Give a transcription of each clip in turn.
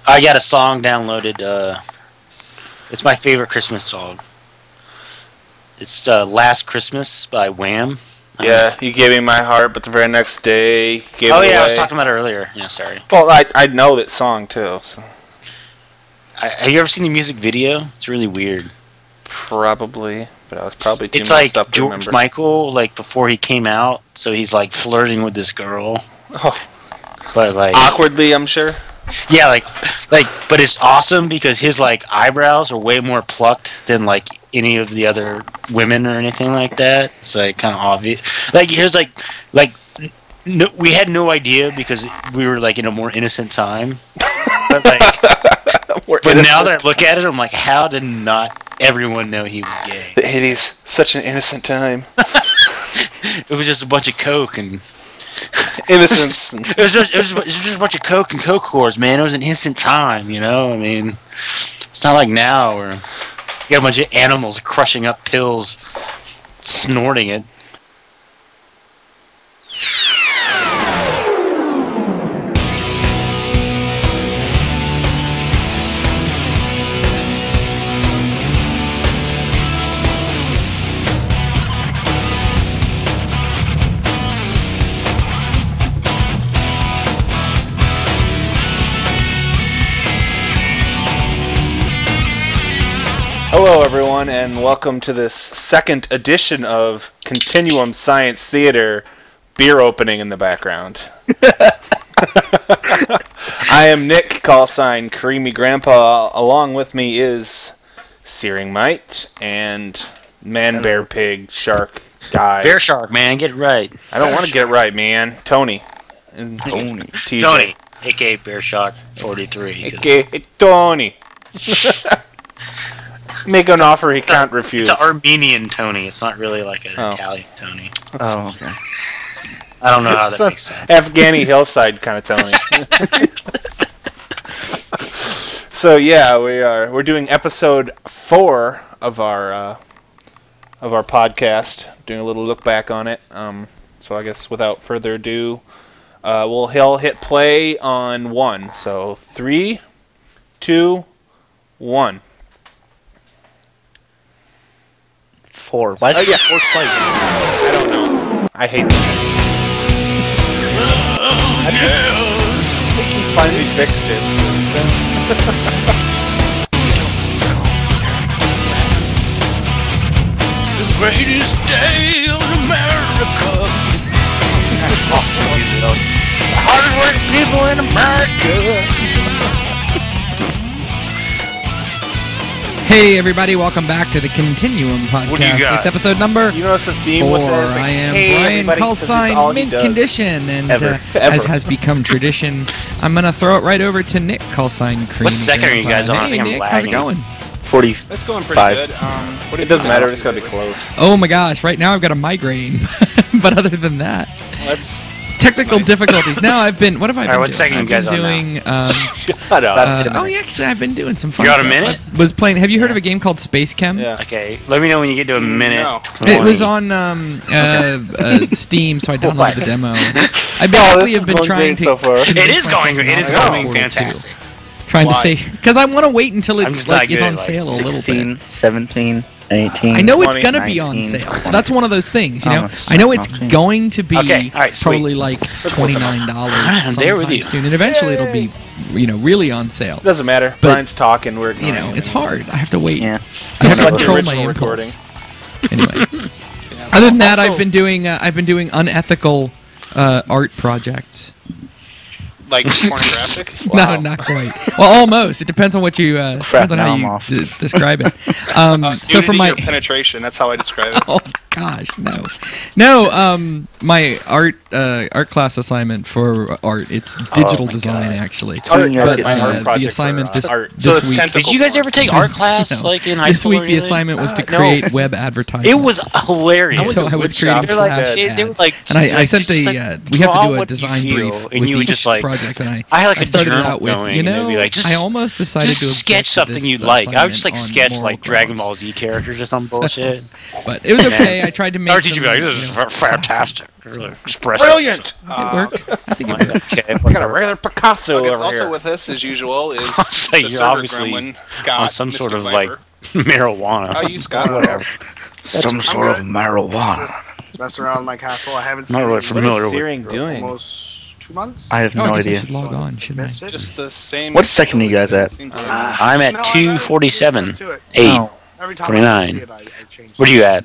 I got a song downloaded. It's my favorite Christmas song. It's "Last Christmas" by Wham. Yeah, you gave me my heart, but the very next day, you gave it away. I was talking about it earlier. Yeah, sorry. Well, I know that song too. So. Have you ever seen the music video? It's really weird. Probably, but I was probably too It's messed like up to George remember. Michael, like before he came out, so he's like flirting with this girl. Oh. But like Awkwardly, I'm sure. Yeah, like, but it's awesome because his like eyebrows are way more plucked than like any of the other women or anything like that. It's like kind of obvious. Like here's no, we had no idea because we were like in a more innocent time. But now that I look at it, I'm like, how did not everyone know he was gay? The 80s, such an innocent time. It was just a bunch of coke and. Innocence. It was just a bunch of coke and coke whores, man. It was an instant time, you know? I mean, it's not like now where you got a bunch of animals crushing up pills, snorting it. Hello, everyone, and welcome to this second edition of Continuum Science Theater. Beer opening in the background. I am Nick, call sign Creamy Grandpa. Along with me is Searing Mite and Man, Bear, Pig, Shark, Guy. Bear Shark, man, get it right. I don't want to get it right, man. Tony. And Tony. TJ. Tony, a.k.a. Bear Shark 43. A.k.a. Tony. Make an offer he can't refuse. It's an Armenian Tony. It's not really like an Italian Tony. Oh, okay. I don't know how that makes sense. Afghani hillside kind of Tony. So yeah, we're doing episode 4 of our podcast. Doing a little look back on it. So I guess without further ado, he'll hit play on 1. So 3, 2, 1. 4. Why Oh, yeah. 4 plays? I don't know. I hate that. I think he finally fixed it. The greatest day of America. That's awesome music. The hardest working people in America. Hey everybody, welcome back to the Continuum podcast. What do you got? It's episode number You notice the theme 4. with it? It's like, I am hey, Brian everybody, 'cause it's all Callsign, he mint does. condition, and Ever. as has become tradition, I'm gonna throw it right over to Nick Callsign Cream. What second are you guys on? I Hey think I'm Nick, how's it lagging. going? 40. That's going pretty 5. good. It doesn't matter. It's got to be close. Oh my gosh, right now I've got a migraine, but other than that, Let's. technical difficulties. Now I've been. What have I been Alright, what doing? second you I've guys been on doing. Shut up. Actually, I've been doing some fun You got a stuff. minute? I was playing. Have you heard of a game called Space Chem? Yeah. Okay, let me know when you get to a minute. No. 20. It was on Steam, so I downloaded the demo. I Oh, basically this have is been going trying great to. so far. It is going. It is going Oh. fantastic. Trying Why? to say because I want to wait until I'm it just like, not is good on at, like, sale a little 16, bit. 17, 18. I know it's 20, gonna be on 19, sale, so that's one of those things. You know, Oh, I know it's 19. going to be Okay, all right, sweet. probably like $29 I'm there with you. soon, and eventually it'll be, really on sale. It doesn't matter. But, Brian's talking. We're You know, it's hard. I have to wait. Yeah. I have to Like the control my original impulse. Anyway, other than that, I've been doing unethical art projects. Like pornographic? No, not quite. Well, almost. It depends on what you depends on now how I'm you off. describe it. So for Nudity my or penetration, that's how I describe it. oh gosh, no. My art class assignment for art. It's digital my design God. actually. Art- But my art the project assignment for, this art. So this it's week. tentacle Did you guys ever take art class No. like in high This school? week or the anything? assignment was to No. create web advertising. It was hilarious. So I was creating They're like flash a- They were ads. like, And I like, sent just, the like, we have to draw do a what you design feel, brief and with you would each just like. project, and I had like I a started journal out with going, and they'd be like, I almost decided to just object sketch to something this you'd like. I would just like assignment on sketch moral like Dragon grounds. Ball Z characters or some bullshit. But it was okay. I tried to make Or did you some, be like, this you know, is fantastic. Expressive. Brilliant! It worked. I think it worked. Okay, I got a regular Picasso I guess over also here. with this, as usual, is So the you're server obviously gremlin, Scott, on some sort Mr. of like Viper. marijuana. How are you, Scott? Whatever. Some sort of marijuana. Just messing around in my castle. I haven't Not seen really it familiar What is with. Searing for doing? almost 2 months. I have Oh, no I guess I idea. should log on, shouldn't I? Missed it. Just the same. What second are you guys at? Seems like- I'm at No, 247. to it. 8. Oh, Every time 49. I see it, I change What are you at?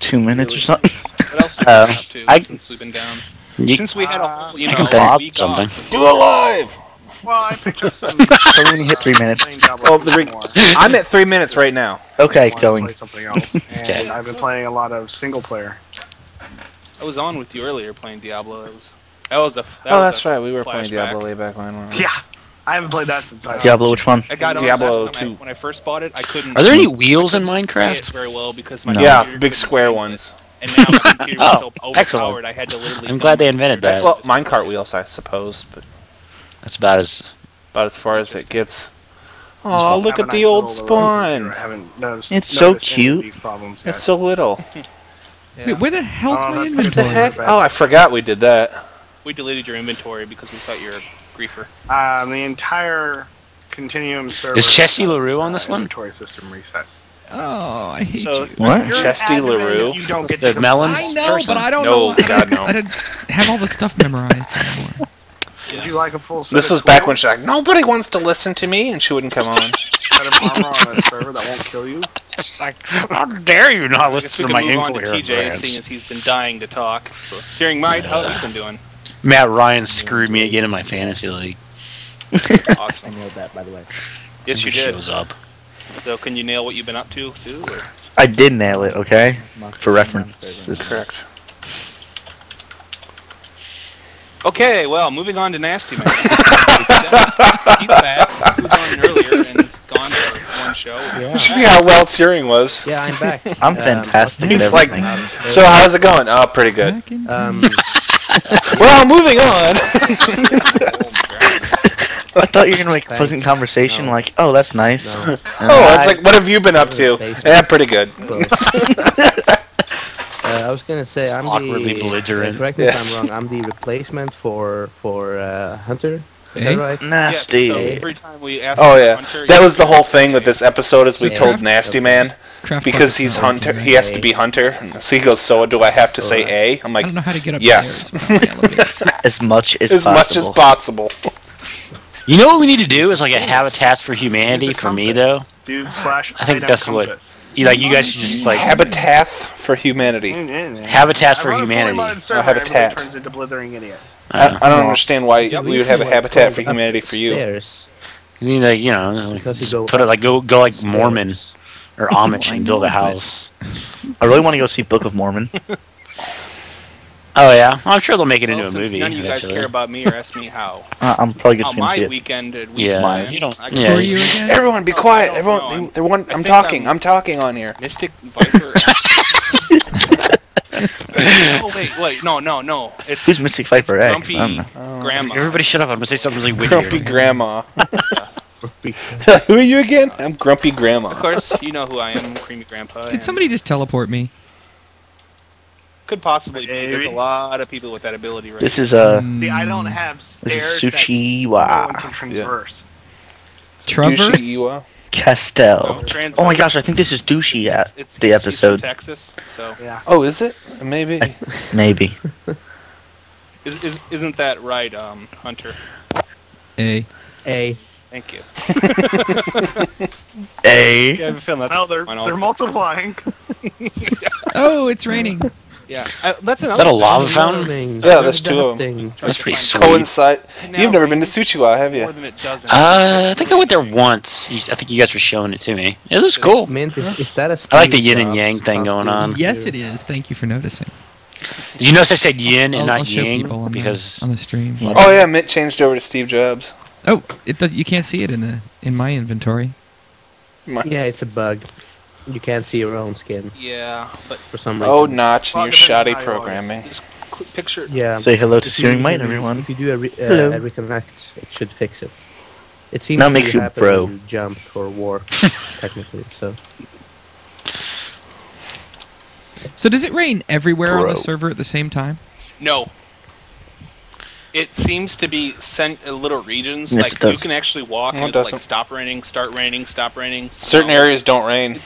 2 minutes or something. What else have you been up to I- since we've been down? You, Since we had a whole, I can pop something. Do a live! Well, I picked up some. So when you hit 3 minutes. playing Diablo Oh, more. I'm at 3 minutes right now. Okay, I wanna going. Play something else. Okay. And I've been playing a lot of single player. I was on with you earlier playing Diablo. That was a. Oh, that's right. We were playing flashback. Diablo way back when. weren't we? Yeah, I haven't played that since I. Diablo, which one? I got on Diablo last time 2. when I first bought it. I couldn't. Are there any wheels in play it Minecraft? very well because my No. Yeah, computer big couldn't square play it. ones. And now my computer was so Oh, excellent. overpowered. I had to literally. I'm glad they invented that. Well, minecart wheels, I suppose, but That's about as. about as far as it gets. Oh, Well, look Have a at nice the old little spawn. I haven't noticed. It's so noticed any of cute. these problems It's yet. so little. Wait, where the hell's Oh, my that's good. What the inventory? heck? Oh, I forgot we did that. We deleted your inventory because we thought you were a griefer. The entire Continuum server. Is Chesty has, LaRue on this one? Inventory system reset. Oh, I hate So you. What? You're an Chesty admin, LaRue? You don't get The to melons? I know, person? but I don't No, know. God, no. I don't have all the stuff memorized anymore. Would you like a full set This of was back when tools? she's like, nobody wants to listen to me, and she wouldn't come on. Set of armor on a server that won't kill you? It's like, how dare you not I listen guess we to can my move on to incoherent TJ, seeing rants? as he's been dying to talk. So, Searing Might, how have you been doing? Matt Ryan screwed me again in my fantasy league. Awesome. nailed that, by the way. Yes, you He did. shows up. So, can you nail what you've been up to, too? Or? I did nail it, okay? For reference. Correct. Okay, well, moving on to Nasty Man. He's back. He was on earlier and gone for one show. Yeah. See how well Searing was. Yeah, I'm back. I'm fantastic at He's like, everything. so how's it going? Oh, pretty good. Back in- Well, moving on. I thought you were gonna make a pleasant conversation, No. like, oh, that's nice. No. And Oh, it's I- like, what have you been up to? Yeah, pretty good. I was gonna say I'm Awkwardly the. belligerent. Correct me Yes. if I'm wrong. I'm the replacement for Hunter. Is Eh? that right? nasty. Yeah, so every time we ask Oh for yeah, Hunter, that you- was the whole thing with this episode. Is we Yeah. told Nasty Man Craft because Bart's he's not Hunter, working, he right? has to be Hunter. So he goes, so do I have to say A? I'm I like, don't know how to get yes. upstairs without the elevator. As much as as much as possible. possible. You know what we need to do is like a Habitats for Humanity Use a for me compass. though. Dude, slash I think item that's what- compass. You guys should just like Habitat for humanity. Habitats for I run a fully Humanity. modded server, Habitat. everybody turns into blithering idiots. I don't understand why Yeah, we would have a Habitat for Humanity for you. Stairs. You need like, you know, like, Because you just go put it like go like Mormon Stairs. or Amish I and build a know, but- house. I really want to go see Book of Mormon. Oh yeah, I'm sure they'll make it into Well, a since movie. none of you guys eventually. care about me or ask me how. I'm probably How gonna see my it. weekend did. Yeah, Mine. you don't. I can Yeah, Who are tell you again? Everyone, be No, quiet. I don't know. Everyone, everyone. I I'm think talking. I'm- I'm talking on here. Mystic Viper. Oh wait, no. It's Who's Mystic Viper X? Grumpy I don't know. Grandma. Everybody shut up! I'm gonna say something really weird. Grumpy Grandma. Who are you again? I'm Grumpy Of Grandma. course, you know who I am, Creamy Grandpa. Did and somebody just teleport me? could possibly be? There's a lot of people with that ability right This is See, I don't have this is stairs that no Suchiwa one can transverse. Traverse? Yushiiwa. Castel. now. Oh my gosh, I think this is douchey at It's the she's episode. from Texas, so Yeah. Oh, is it? Maybe. Maybe. isn't that right, Hunter? A. A. Thank you. A. Yeah, I have a feeling that's Well, they're fine, I'll- they're multiplying. Oh, it's raining. Yeah, that's another. Is that a lava fountain? Yeah, there's two of them. That's pretty sweet. Coincide. Now You've never been to raining Suchiwa, have More you? than it doesn't. I think I went there once. I think you guys were showing it to me. It was cool. Mint, is that a I like the Steve yin and Jobs yang thing going costume? on. Yes, it is. Thank you for noticing. Did you notice I said yin and I'll not show yang? people on Because the stream. Oh yeah, Mint changed over to Steve Jobs. Oh, it does. You can't see it in my inventory. Yeah, it's a bug. You can't see your own skin Yeah, but for some reason. Oh, Notch, and Well, your it depends shoddy on how you want it. programming. just quick picture. Yeah. Say hello to If you- Searing if Might, you- everyone. If you do Hello. a reconnect, it should fix it. It seems Now to makes you happen bro. when you jump or warp, technically. So So does it rain everywhere on Bro. the server at the same time? No. It seems to be sent in little regions. Yes, like it does. you can actually walk No, it and it'll, like doesn't. stop raining, start raining, stop raining. Certain snow. areas don't rain.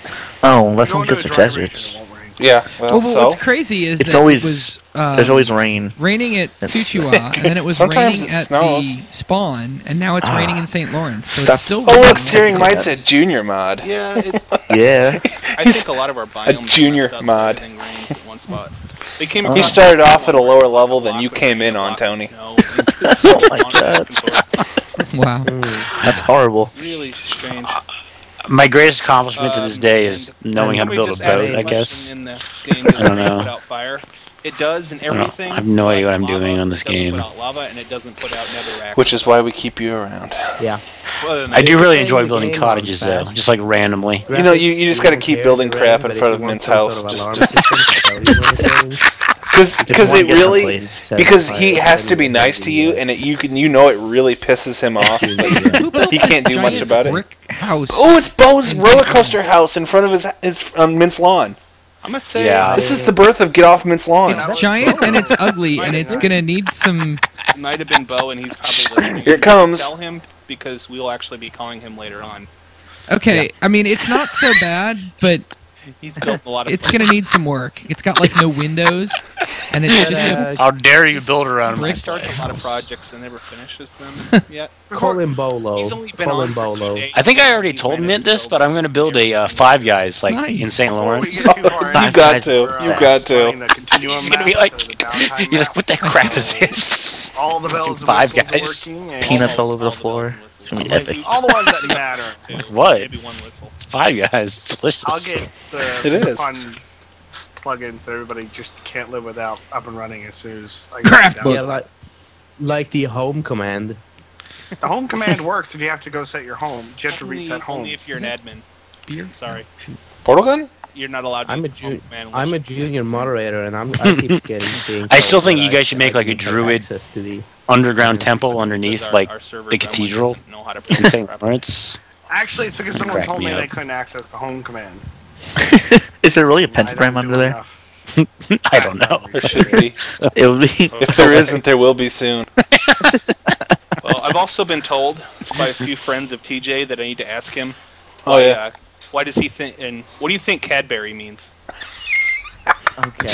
Oh, unless Go one into gets a the dry region, deserts. it won't rain. Yeah. Well, Well, so what's crazy is It's that always it was there's always rain. raining at It's- Suchiwa, and then it was Sometimes raining it at snows. the spawn, and now it's raining in St. Lawrence. So Stop. it's still oh raining. look, Searing Might's a junior mod. Yeah, it, Yeah. I think a lot of our biomes junior messed up, mod. everything rained at one spot. They came He across started this off at a one lower where level a than block you would came rain, in a on, block would Tony. snow, Oh my God. Wow. That's horrible. Really strange. My greatest accomplishment to this day is knowing how to Somebody build a just added boat, I a guess. question in the game is I don't rain know. put out fire. It does in I don't know. everything. I have no idea what I'm lava, doing on this it doesn't game. Put out lava and it doesn't put out netherrack. Which is why we keep you around. Yeah. Other than I that, do really Playing enjoy the building game cottages, runs though, fast. just like randomly. You know, you just gotta keep Graphics, building you crap don't in care, front of but if Mint's you want house. some sort of Just alarm system to tell you when it's raining, because one it gets really replaced. because he has to be nice to you, and you know it really pisses him off. Like, Who built he this can't do much giant about it. brick house? Oh, it's Bo's roller coaster house in front of his on Mint's lawn. I'm gonna say Yeah. This is the birth of Get Off Mint's Lawn. It's giant and it's ugly, and it's gonna need some. it might have been Bo, and he's probably listening. Here it comes. Tell him because we will actually be calling him later on. Okay, I mean it's not so bad, but He's built a lot of. it's gonna need some work. It's got like no windows, and it's just a How dare you build around my He starts place? a lot of projects and never finishes them yet. call him Bolo. He's only been Call on him for 2 Bolo. days. I think I already He's told managed Mint to this, build but I'm going to build a Five Guys, like, Nice. in St. Before we Lawrence. get too far You into got this, to. we're, You got to. running the Continuum He's gonna map, be like, so the Valentine he's map. like, what the crap is this? All the bells and Five whistles are Guys. working, and Peanuts all over the floor. It's gonna be epic. all the ones that matter. What? Maybe one whistle. It's Five Guys. It's delicious. I'll get It the is. fun plugins that everybody just can't live without up and running as soon as I Craft get it book. down. Yeah, like the home command. The home command works if you have to go set your home. You have to reset home. Only if you're an admin. beer. Sorry, Portal gun? you're not allowed to. I'm a use home command unless I'm a you- junior moderator, and I keep being. I still told think that you guys should make, like, a need druid access to the. Underground because temple underneath, our- like, our server the gremlin cathedral doesn't know how to in build St. crap. Lawrence. Actually, it's because someone Crack told me me up. they couldn't access the home command. Is there really a I pentagram don't under do there? enough. I don't know. There should be. It would be. If there isn't, there will be soon. Well, I've also been told by a few friends of TJ that I need to ask him. Oh, yeah. Why does he think? And what do you think Cadbury means? Okay.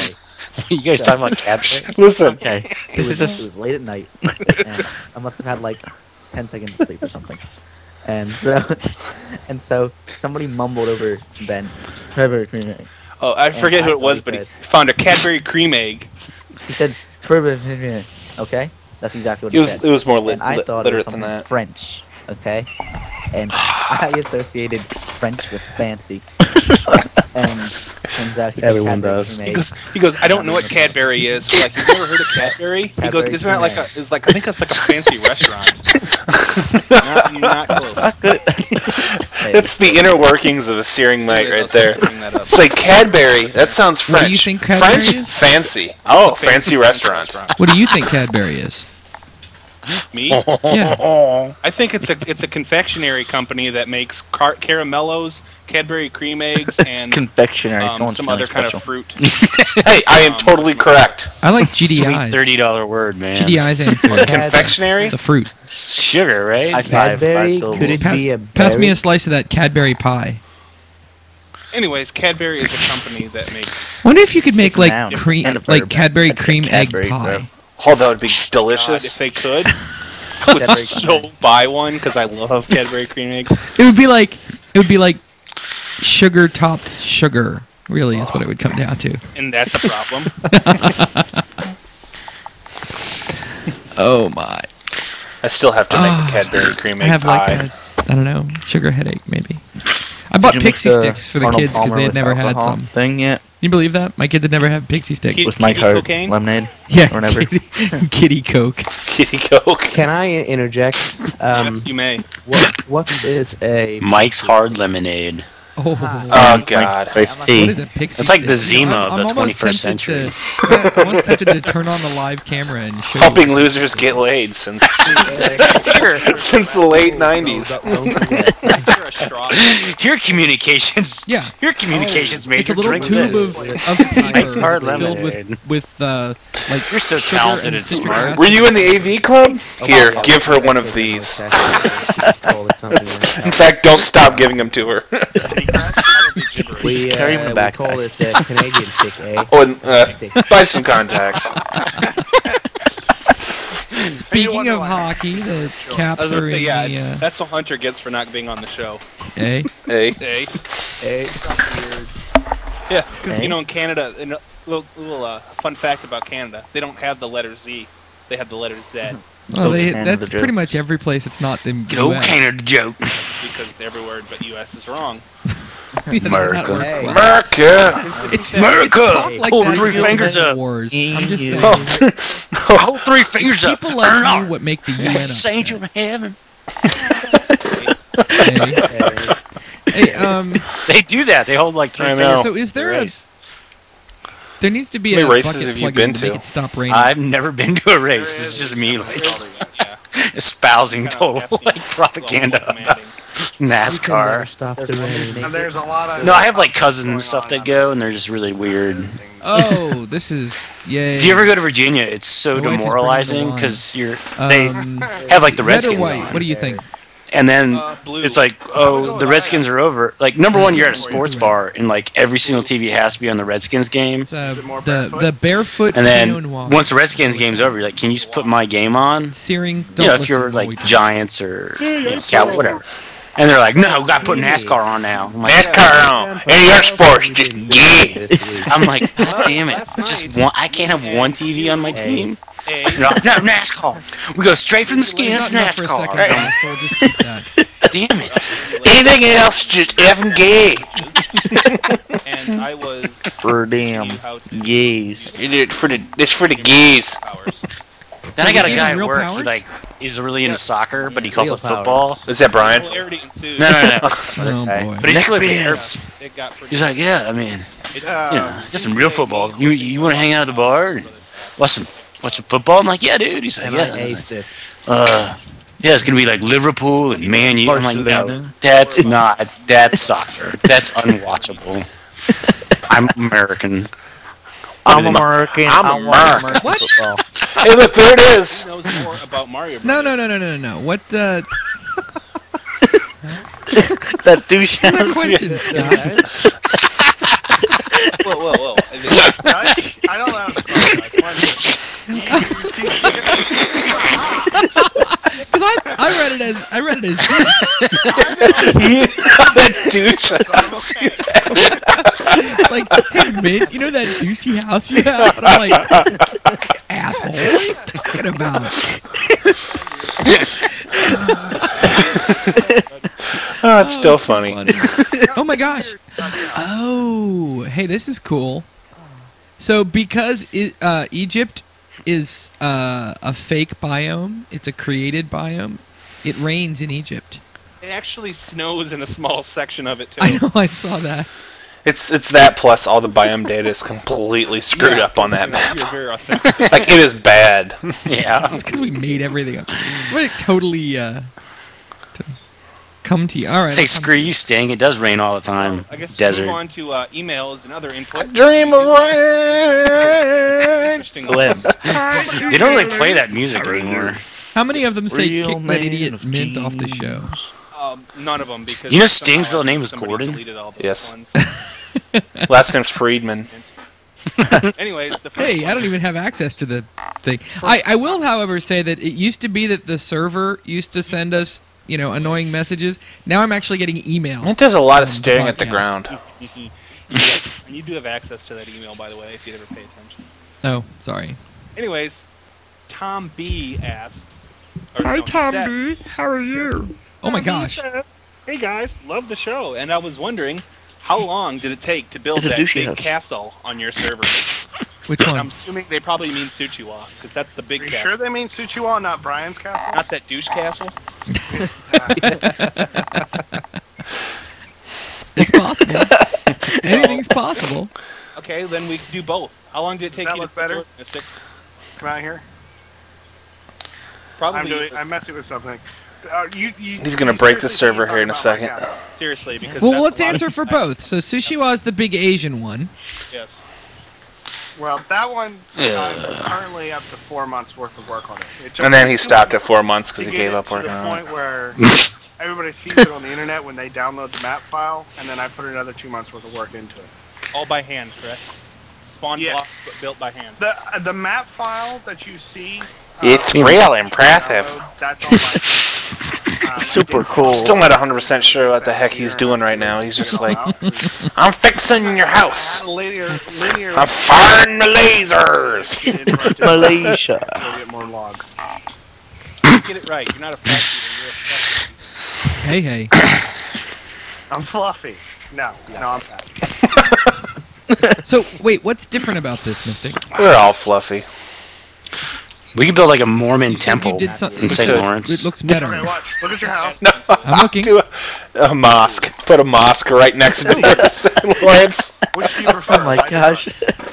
You guys talking about cats? Listen, Okay. It was, This it is was late at night, and I must have had like 10 seconds of sleep or something. And so somebody mumbled over Ben. Oh, I forget who I it was, thought but he he said- found a Cadbury cream egg. He said, okay? That's exactly what it he was said. it was more And I thought it was literate than something that. French, okay? And I associated French with fancy. And turns out he said Everyone Cadbury does. cream egg. He goes, I don't know what Cadbury is. We're like, you've never heard of Cadbury? He goes, Cadbury isn't that like cream a? It's like I think that's like a fancy restaurant. You're not close. not good. Hey, It's the inner workings of a searing might Anyways, I right was there. bring that up. It's like Cadbury. That sounds French. What do you think Cadbury French? is? Fancy. Oh, fancy restaurant. What do you think Cadbury is? Me? Yeah. I think it's a confectionery company that makes caramellos, Cadbury cream eggs, and Confectionery. Someone's some feeling other kind special. of fruit. Hey, I am totally correct. I like Sweet GDI's. $30 word, man. GDI's answer. Confectionery? It's a fruit. Sugar, right? High five. Cadbury? Five Could it syllables. be a Pass me berry? a slice of that Cadbury pie. Anyways, Cadbury is a company that makes. Wonder if you could make It's a like noun cream, and a like verb. Cadbury That's a cream egg Cadbury pie. verb. Oh, that would be God, if delicious. they could, I would Cadbury so buy one because I love Cadbury cream eggs. It would be like sugar topped sugar. Really, is what it would come down to. And that's a problem. Oh my! I still have to make a Cadbury cream I egg have like pie. a, I don't know, sugar headache maybe. I bought Did you mix pixie the sticks for the Arnold kids because Palmer they had with never had alcohol some. thing yet? You believe that? My kids had never had pixie sticks. Kid- With Mike Kitty Hart cocaine? lemonade. Yeah, or whatever. kitty Coke. Kitty Coke. Can I interject? Yes, you may. What is a Mike's Hard Lemonade. Oh, Oh God. Spice what tea. is it? Pixie It's like the stick? Zima I'm of the almost 21st tempted century. I'm almost tempted to turn on the live camera and show Helping you. losers get laid since since the late '90s. You're a straw. Your communications. Yeah. Your communications It's major. a little Drink tube this. of paper Makes hard filled lemonade. with like You're so sugar talented and and citric smart. acid. Were you in the AV club? Here, give her one of these. In fact, don't stop giving them to her. We carry him in the we backpack. call it the Canadian stick, eh? Oh, and buy some contacts. Speaking of hockey, the I Caps was gonna are say, in yeah, the that's what Hunter gets for not being on the show. A. Hey, Hey. Eh? Yeah, because Hey. in Canada, and a little fun fact about Canada, they don't have the letter Z, they have the letter Z Well, Canada that's joke. pretty much every place it's not the Go US. Canada joke. because every word but U.S. is wrong. Yeah, that America. works Hey. well. America! It's America! talk like Hold that 3 during fingers World up. Wars. I'm just Yeah. saying. Hold 3 fingers up. People like Earn you our what make the UN Saint upset. of heaven. Hey, They do that. They hold like 3 I fingers. know. so is there a? Race. There needs to be How a many races bucket have you plug-in been to to? make it stop raining. I've never been to a race. This is just me like Yeah. espousing Kinda total hefty, like propaganda global about commanding. NASCAR. Stop the rain. And there's a lot of. No, I have like cousins and stuff that go, and they're just really weird. Oh, this is yay. If you ever go to Virginia, it's so My wife is bringing demoralizing the wine. because they Um, have like the red or Redskins white? on, What do you think? and then Blue. it's like, oh, the Redskins are over. Like number one, you're at a sports bar, and like every single TV has to be on the Redskins game. It's, Is it more the barefoot? barefoot And Pinot then Noir. once the Redskins game's over, you're like, can you just put my game on? Searing. You Don't know, if listen you're while we like talk. Giants or Cow, whatever. And they're like, no, we got to put NASCAR on now. I'm like, NASCAR on. Any your sports, just gay. I'm like, God damn it! Just one, I can't have one TV on my team. Hey, No, NASCAR. We go straight from the skins, Not for a second, NASCAR. guys, so we'll just keep that. Damn it! Anything else, just effing gay. and I was For teaching damn you how to gays. It's for the gays. powers. Then I got a Is he guy in at real work. powers? He like is really into soccer, but he calls Real it football. Is that Brian? Hilarity ensued. No. Oh boy. But he's really into It got pretty. He's like, yeah, I mean, It, you know, get some real football. You want to hang out at the bar and watch some football? I'm like, yeah, dude. He's like, And yeah. I aced it. Yeah, it's gonna be like Liverpool and Man U. I'm like, no, Barcelona. that's soccer. That's unwatchable. I'm American. I'm American. I'm I want American. American What? football. Hey, look, there it is. He knows more about Mario No, Brothers. no. What? That douche Good house. question, Scott. Whoa. I don't know how to Because I read it as That douche house. like, hey Mint, you know that douchey house you have? And I'm like, asshole, what are you talking about? Oh, it's still funny. Oh my gosh. Oh, hey, this is cool. So because Egypt is a fake biome, it's a created biome. It rains in Egypt. It actually snows in a small section of it too. I know, I saw that. It's that plus all the biome data is completely screwed up on that map. You're very authentic. Like it is bad. Yeah. It's because we made everything up. We're totally come to you. All right. Say screw you, Sting. It does rain all the time. I guess Desert. move on to emails and other input. Dream of rain. Interesting. Glenn. They don't really play that music anymore. How many of them say Real kick that man idiot of Mint off the dreams. show? None of them because You know Sting's somehow real name is somebody Gordon? deleted all those Yes. ones. Last name's Friedman. Anyways, the first Hey, I don't even have access to the thing. I will, however, say that it used to be that the server used to send us, annoying messages. Now I'm actually getting email. It does a lot of From the staring at the podcast. ground. and you do have access to that email, by the way, if you ever pay attention. Oh, sorry. Anyways, Tom B asks. Hi, Tom B. How are you? Oh my gosh. Hey guys, love the show, and I was wondering, how long did it take to build It's a that douchey big house. castle on your server? Which I'm one? assuming they probably mean Suchiwa, because that's the big Are you castle. sure they mean Suchiwa, not Brian's castle? Not that douche castle? It's possible. Anything's possible. Okay, then we can do both. How long did it take that you look to better? Mystic? Come out here. Probably. I'm messing with something. He's gonna break the server here in a second. Seriously, because Well, that's let's a lot answer of for time. both. So Sushiwa is the big Asian one. Yes. Well, that one, I'm currently up to 4 months worth of work on it. And then he stopped at 4 months because to he get gave it up to working the on it. point where everybody sees it on the internet when they download the map file, and then I put another 2 months worth of work into it. All by hand, correct? Spawn Yeah. blocks but built by hand. The map file that you see. It's real impressive. That's all my. Super cool. Still not 100% sure what the heck he's doing right now. He's just like, I'm fixing your house. Linear. I'm firing the lasers. Malaysia. Go get more logs. Get it right. You're not a flat shooter. Hey, hey. I'm fluffy. No, I'm fat. So wait, what's different about this, Mystic? We're all fluffy. We could build like a Mormon You said temple you did something. in St. could. Lawrence. It looks better. Okay, watch. Look at your house. No, I'm looking. do a mosque. Put a mosque right next to St. Lawrence. Which do you prefer? Oh my light or gosh.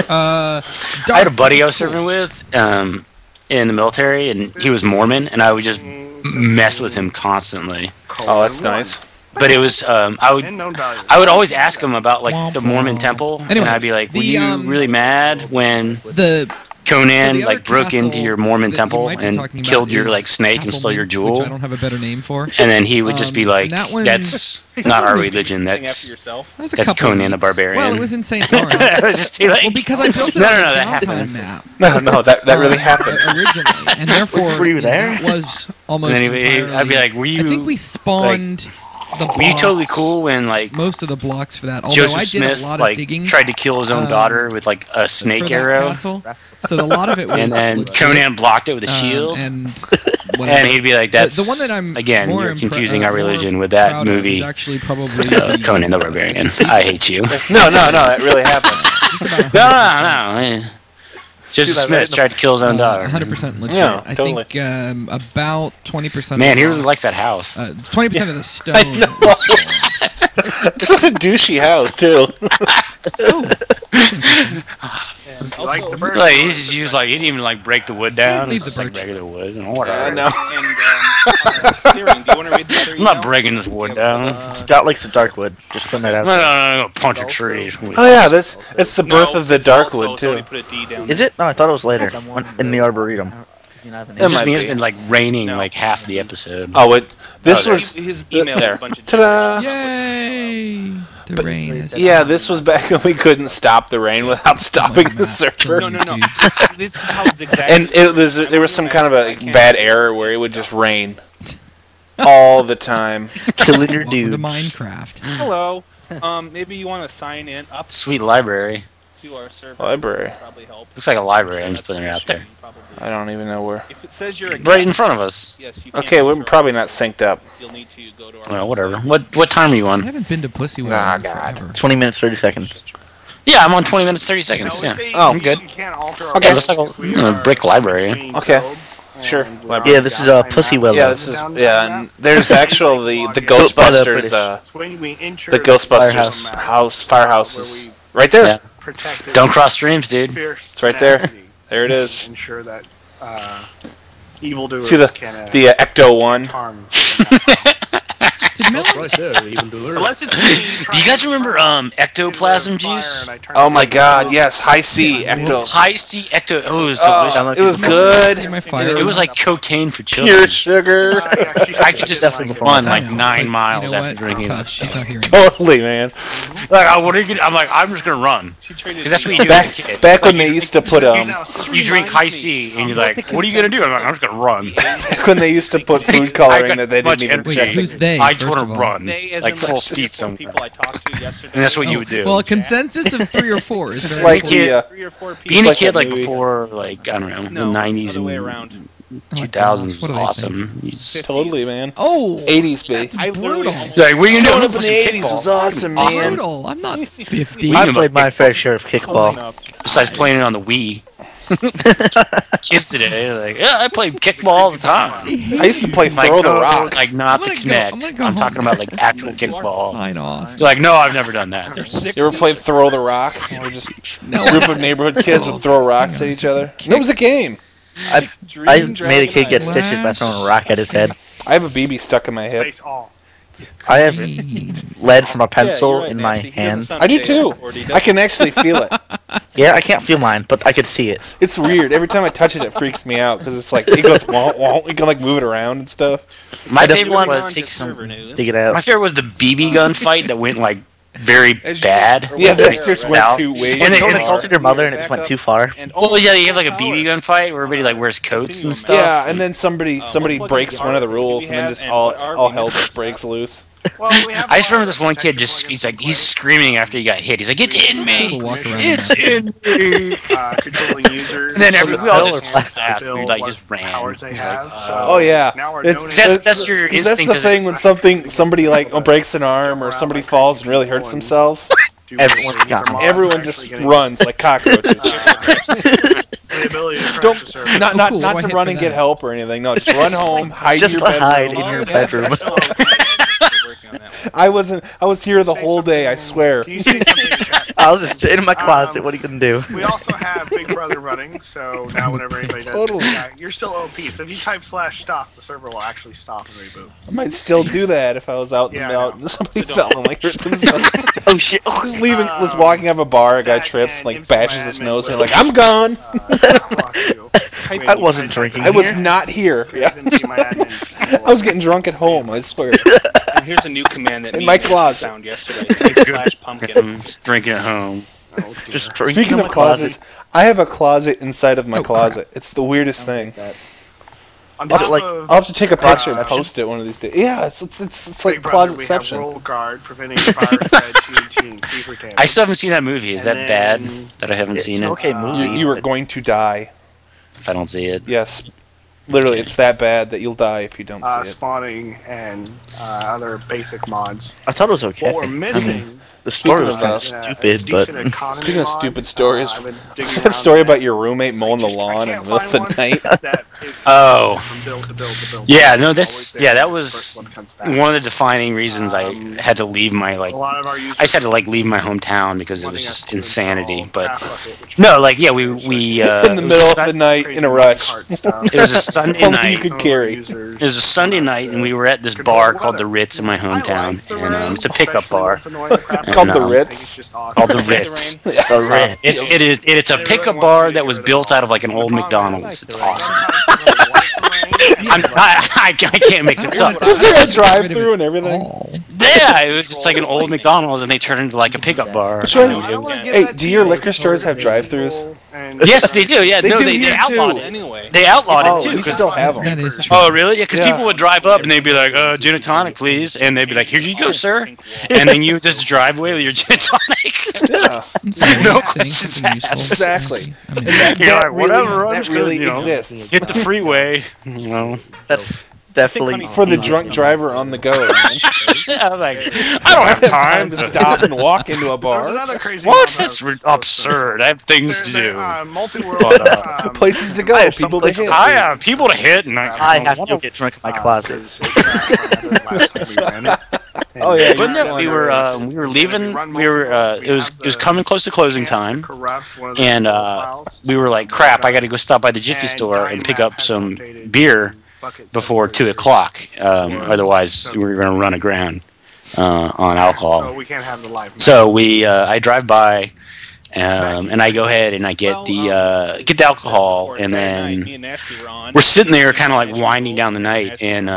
I had a buddy I was serving with in the military, and he was Mormon, and I would just mess with him constantly. dark? Oh, that's nice. But it was I And known value. would always ask him about like the Mormon temple, Anyway, and I'd be like, "Were the, you really mad when The Conan So the other like broke into castle your Mormon that you temple might be and talking about killed your is like snake and stole your Castleman, which jewel?" I don't have a better name for. And then he would just be like, that one- "That's not our religion. Thing after That's yourself. That was a that's couple Conan the weeks. Barbarian." Well, it was in St. Lawrence. Just be like, Well, because I built it No, on no, a that downtime happened. map No, that really happened. originally, and therefore Were you there? that was almost. And then entirely, I'd be like, "Were you? I think we spawned the. were you totally blocks- cool when like Most of the blocks for that. Although Joseph I did Smith a lot like of digging tried to kill his own daughter with like a for snake that arrow, castle. So a lot of it was. and then legit, Conan blocked it with a shield, and and whatever. he'd be like, "That's the one that I'm again, more you're confusing impre- our more religion with proud that of movie, is actually probably Conan the Barbarian. I hate you." No, that really happened. just about No. Joseph that right Smith in the- tried to kill his own daughter. 100% legit. Yeah, I totally. think about 20%. Man, of he the really blocks- likes that house. 20% of the stone. This is a douchey house, too. And You like also, the bird? Like he was like he didn't even like break the wood down. Leave It's just the like birch. regular wood. And whatever. No. and searing. Do you want to read the other I'm not email? breaking this wood down. Scott likes the dark wood. Just putting that out No, there. no, punch a tree. Oh, yeah, it's the birth No, of the it's Darkwood, also, too. So put a D down Is it? No, I thought it was later. Someone In the Arboretum. You know, I have an It just might means be. it's been like raining No. like half the episode. Oh, this Oh, was... his email is there. a bunch of Ta-da! Yay! The rain is. Yeah, this was back when we couldn't stop the rain without stopping the Map server. No. Dude. This is how it's exactly. And there was some kind of a bad error where it would just rain all the time. Killing your Welcome to dudes. Minecraft. Hello. Maybe you want to sign in up Sweet library. to our server. Library. Probably help. Looks like a library. I'm just putting it out there. Probably. I don't even know where. If it says you're a Right in guest, front of us. yes, you can Okay, we're enter. probably not synced up. You'll need to go to our. Well, whatever. What time are you I on? haven't been to Pussy Ah, Well God. forever. 20 minutes, 30 seconds. Yeah, I'm on 20 minutes 30 seconds. Yeah. Oh, I'm good. You can't alter Okay. Yeah, looks like a brick library. Okay. Sure. Yeah, this is Pussy Willow. Yeah, this is and there's actually the Ghostbusters the Ghostbusters firehouse is right there. Yeah. Don't cross streams, dude. It's right there. There it is. Ensure that evildoers See the can Ecto one. harm. Did Miller? Right there, even do Unless it's Do you guys remember ectoplasm juice? Oh my God! Yes, high C Ecto. High C ecto. Oh, it was Oh, delicious. it was See good. my fire. It was like cocaine for children. Pure sugar. I could just Definitely run I like know, 9 but miles you know after what? drinking that She's stuff. not hearing. Totally, man. Like, what are you gonna? I'm like, I'm just gonna run because that's what you do as a kid. Back when Like, they used to put you drink high C and you're like, what are you gonna do? I'm like, I'm just gonna run. back when they used to put food I coloring got that they much didn't even energy. Wait, check. who's they? I just first want of to all? run They, as like in, full the speed somewhere, people I talked to yesterday. and that's what you would do. Well, a consensus of 3 or 4 is Just very like important. the 3 or 4 people. Being a like kid that like movie. before, like I don't know, No, the 90s other way and around. Oh my 2000s gosh, was what do they awesome. You just- Totally, man. Oh, 80s, babe. I literally brutal. almost- Like, what are you gonna do? Growing I'm up gonna in play the some 80s kickball. was awesome, Awesome. man. brutal. I'm not 50. We I can played my fair share of holding kickball. up. Besides playing it on the Wii. Kids today, like, yeah, I play kickball all the time. I used to play Like, throw the no, rock. like not I'm the gonna Connect. I'm gonna go I'm home. talking about like actual kickball. Sign off. You're like, no, I've never done that. It's- You ever played throw the rock? Where just No, a group of neighborhood kids would throw rocks at each other. And it was a game. I made a kid get stitches by throwing a rock at his head. I have a BB stuck in my hip. Space all. I have lead from a pencil in my hand. I do too. I can actually feel it. Yeah, I can't feel mine, but I could see it. It's weird. Every time I touch it, it freaks me out because it's like it goes wah wah. You can like move it around and stuff. My Just favorite want to was take some, dig it out. my favorite was the BB gun fight that went like very bad. Yeah, Like, that just went south. too way. And When they- someone and- insulted your mother and it just went too far. Well, yeah, you have like a BB gun fight where everybody like wears coats and stuff. Yeah, and then somebody breaks one of the rules, and then just all hell just breaks loose. Well, we have I just a lot remember of this one kid technical he's screaming after he got hit. He's like, it's in me! People walk around It's with in me! controlling users. And then we all just Bill or laughed Bill, and like what just ran. powers they He's have, like, so- Oh yeah, Now we're It's- donating. That's your That's instinct. the thing when somebody like breaks an arm or somebody falls and really hurts themselves. Everyone's got me. Everyone just runs like cockroaches. The ability to Don't crash the server. not Oh, cool. not What to hit run for and get that? help or anything. No, just run home, hide Just in your hide bedroom. in your bedroom. I was here the whole day. I swear. Can you say something in chat? I was just sitting in my closet. What are you gonna do? We also have Big Brother running, so now whenever anybody does Totally. you're still OP. So if you type /stop, the server will actually stop and reboot. I might still do that if I was out Yeah, and I about. know. Somebody fell and like hurt themselves. Oh shit! Oh, was leaving, was walking up a bar. A guy That trips, and like instant bashes his admin nose, and will, like I'm gone. block you. I wasn't drinking. I was not here. Yeah. I was getting drunk at home. I swear. And here's a new command that In me my and closet. found yesterday. /pumpkin. Just drinking at home. just drinking Speaking in of my closet. closets, I have a closet inside of my Oh, closet. It's the weirdest thing. On I'll top like- of I'll have to take a picture and Closetception? post it one of these days. Yeah, it's like Big Brother, we have closetception. roll guard preventing fire spread TNT and fever damage. I still haven't seen that movie. Is And that bad then- that I haven't It's seen an it? okay movie. You are going to die. If I don't see it. Yes, literally, it's that bad that you'll die if you don't see it. spawning and other basic mods. I thought it was okay. What we're missing. The story was Speaking kind of of uh, stupid, but decent economy Speaking of mod, stupid stories, I've been digging What's that around story in about your roommate mowing the I lawn in can't the middle of the find one night? that is Oh. from build to build to build. Yeah, no, It's this always there yeah, that when the was first one comes back. one of the defining reasons I had to leave my like. A lot of our users I just had to like leave my hometown because it was wanting us just to insanity. install But Craft Bucket, which no, like yeah, we In it the was middle a of the night, crazy in a rush. cart stuff. It was a Sunday Only night. you could carry. It was a Sunday night, and we were at this bar called the Ritz in my hometown, and it's a pickup bar Called the no. Ritz. called the Ritz. the red. It's a pickup bar that was built out of like an old McDonald's. It's awesome. I can't make this up. Is there a drive-through and everything? Oh. Yeah, it was just like an old McDonald's, and they turned it into like a pickup bar. Sure. Hey, do your liquor stores have drive-throughs? Yes, they do. Yeah, They no, do they here, outlawed too. it. Anyway. They outlawed Oh, it too. we 'cause- still have them. That is true. Oh, really? Yeah, because Yeah. people would drive up and they'd be like, gin and tonic, please. And they'd be like, here you go, sir. And then you would just drive away with your gin and tonic. Yeah, No Saying questions something useful. asked. exactly. I mean, You're That like, whatever, I'm That just gonna, really you know, exists. hit the freeway, you know. That's definitely For the drunk driver on the go. Man. I was like, I don't have time to to stop and walk into a There's bar. another crazy What? mod It's that was- absurd. I have things to do. Multi-world. But, Places to go, I have people some to places hit. I have people to hit, and I have to go get drunk in my closet. Oh yeah, But you're no, still we were leaving. It was coming close to closing time, and we were like, crap, I got to go stop by the Jiffy store and pick up some beer before 2:00. Otherwise, we were going to run aground on So alcohol. we can't have the live. So I drive by, and I go ahead and I get the alcohol, and then we're sitting there kind of like winding down the night, and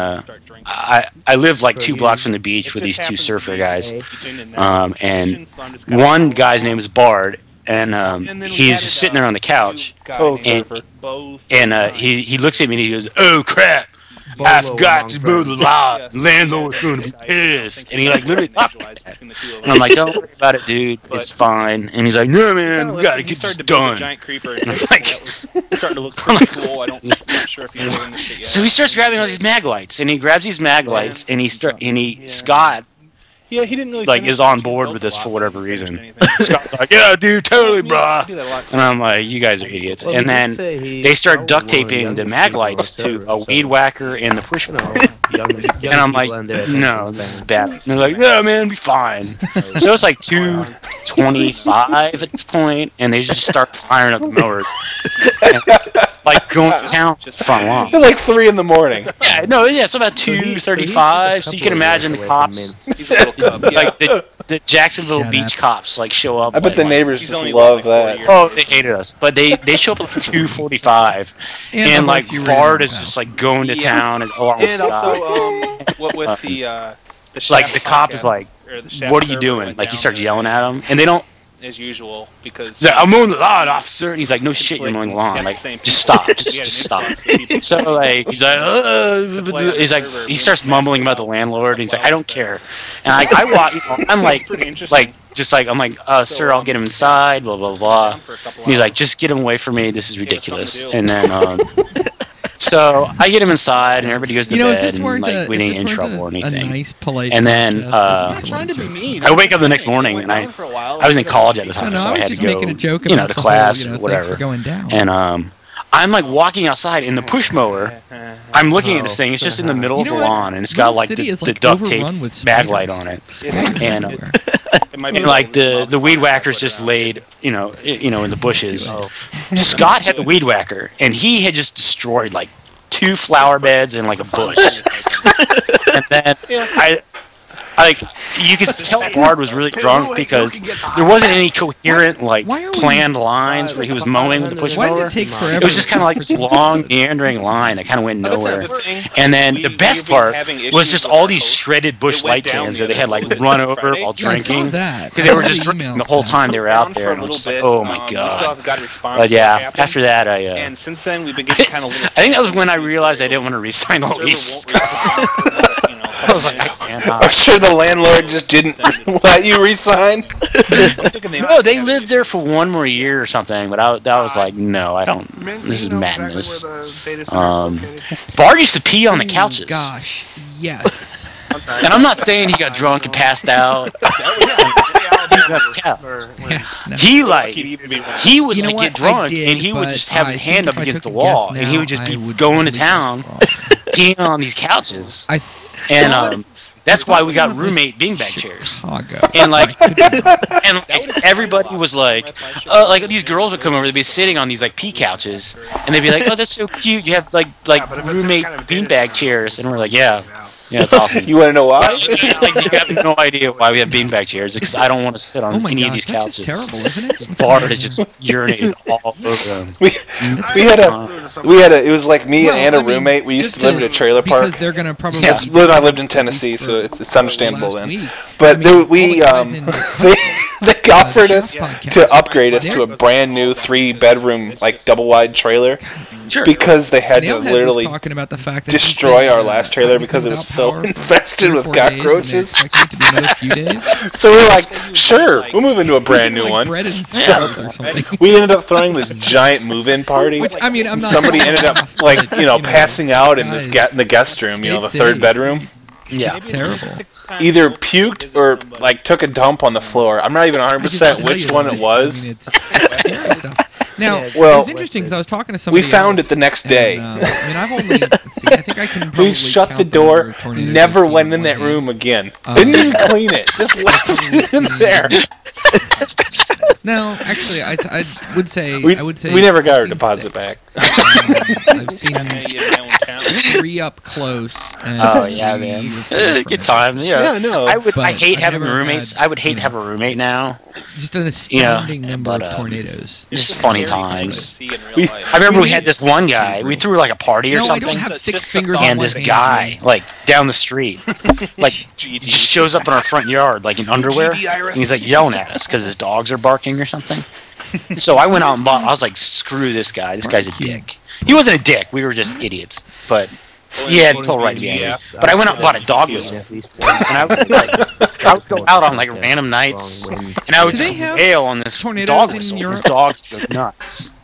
I live like 2 blocks from the beach with these 2 surfer guys, and one guy's name is Bard, and he's sitting there on the couch, Total and surfer. he looks at me and he goes, "Oh crap, I forgot to mow the lot. Landlord's gonna be pissed." And he like literally talked like that. And I'm like, "Don't worry about it, dude. It's fine." And he's like, "No, man, we gotta get this done." Giant creeper. And I'm like, Starting to look pretty cool. I'm not sure if you're doing this yet. so he starts grabbing all these mag lights, and he grabs these mag lights, and Scott Yeah, he didn't really like finish is on it. board He with built this a for lot, whatever but he didn't reason. finish anything. Scott's like, yeah, dude, totally, I bruh. do that a lot. And I'm like, you guys are idiots. Well, he And did then say he they start probably duct one of the taping the youngest mag people on lights the to server, a so, weed whacker and the push you mower. know, young And I'm people like, and their no, attention this is span. bad. And they're like, yeah, man, be fine. So it's like 2:25 at this point, and they just start firing up the mowers. And, like going to town front lawn. At like 3 in the morning. Yeah, no, yeah, it's about 2:35. So you can imagine the cops, He's a little cub. Yeah. like the Jacksonville Shut Beach up. cops, like show up. I bet the like, neighbors He's just only love like 4 that. years. Oh, they hated us, but they show up at 2:45, and the like horse you Bard ran is out. just like going to Yeah. town and along with And Scott. also, what with the Like Shaft the cop is podcast, like, or the Shaft "What are you server doing?" went Like he down starts there yelling at him, and they don't. as usual because He's like, "I'm mowing the lawn, officer," and he's like, "No shit, you're like, mowing the lawn. yeah, Like, same just people. stop, We just had an stop." influx of people. So like he's like he starts mumbling about the landlord. And he's like, "I don't care," and I walk. I'm like, Pretty interesting. like just like I'm like, "Sir, I'll get him inside." Blah blah blah. For a couple And he's like, hours. "Just get him away from me. This is Give us ridiculous." something to do. And then so I get him inside, and everybody goes to You know, if bed, this and weren't like we if didn't this get in weren't trouble or a anything. nice, polite And then, podcast, uh, there's I'm a trying to lot be of jokes. mean. I wake up the next morning, and I was in college at the time, No, so I I was had just to go, making a joke you know, about to the class whole, or thanks whatever. for going down. And I'm like walking outside in the push mower. I'm looking at this thing. It's just in the middle You of know the what? lawn, and it's Little got like City the is, like, duct tape overrun with baglight spiders. on it. Spiders And, everywhere. It might be And like a little the weed mouth whackers like just that. laid, in the bushes. Oh, Scott had the weed whacker, and he had just destroyed like 2 flower beds and like a bush. And then like you could tell Bard was really drunk because there wasn't any coherent like Why are we- planned lines where he was mowing with the push Why mower. does it take forever? It was just kind of like this long meandering line that kind of went nowhere. And then the best part was just all these shredded bush light cans that they had like run over while Yeah, I saw drinking. that. Because they were I saw just the drinking emails the whole sent. time they were out there, and I For a was just little like, bit, oh my we still god. have got a response But to what yeah, happened. after that And since then, we've been getting kind of. I think that was when I realized I didn't want to re-sign the lease. I was like, I can't. I'm sure the landlord just didn't let you resign. No, they lived there for 1 more year or something, but that was like, no, I don't. This is madness. Bard used to pee on the couches. Gosh, yes. And I'm not saying he got drunk and passed out. Yeah, no. He like he would You know like what? get drunk I did, and he would but just have I his think hand if up I against took the a guess wall, and he now, would just I be would going to believe town, this is wrong. peeing on these couches. I And that's why we got roommate beanbag chairs. Chicago. And like, everybody was like these girls would come over, they'd be sitting on these like pea couches, and they'd be like, "Oh, that's so cute. You have like roommate beanbag chairs," and we're like, "Yeah, it's awesome." You want to know why? Like, you have no idea why we have beanbag chairs because I don't want to sit on Oh my any gosh, of these that's couches. just terrible, isn't it? What's Bard going is just on? urinating all over them. We had a. It was like me Well, and a I mean, roommate. We used just to live in a trailer park. Because they're gonna probably. It's I lived in Tennessee, so it's understandable last then. week. But I mean, we all the guys in they offered us podcast. to upgrade us to a brand new 3-bedroom like double wide trailer Sure. because they had to Nailhead was literally talking about the fact that destroy he's been, our last trailer everything because it was without so power for infested 3 or with 4 days, and they're cockroaches. expecting it to be another few days. So we're like, sure, we'll move into a brand new Like one. bread and sauce or something. We ended up throwing this giant move-in party. Which I mean, I'm not. Somebody ended up like passing out in this guys, in the guest room, the stay third safe. bedroom. Yeah. Terrible. Either puked or like took a dump on the floor. I'm not even 100% tell which you, one I it mean, was. it's scary stuff. Now, Yeah, well, it was interesting because I was talking to somebody. We found else, it the next and, day. I mean, I've only. Let's see, I think I can. Probably We shut count the number door, of tornadoes never I've seen went in one that day. room again. Didn't even clean it, just left it in there. No, actually, I would say. We, I would say we never got I've our seen deposit 6. back. I've seen 3 up close. And Oh yeah, 3 man. far from Good it. time. Yeah. Yeah, no. I But hate I've having never roommates. had, I would hate to have a roommate now. Just an astounding number but, of tornadoes. Just funny times. We- I remember we had this one guy. We threw like a party or No, I something, don't have 6 fingers and on this one guy hand. like down the street, like he just shows up in our front yard like in underwear, and he's like yelling at us because his dogs are barking or something. So I went out and bought. I was like, screw this guy. This guy's a dick. He wasn't a dick. We were just idiots, but. He had total right to be angry. But I went out and bought a dog whistle. At least And I would go out on like random nights, and I would Do they just have wail on this tornadoes dog in whistle. Europe? His dog goes nuts.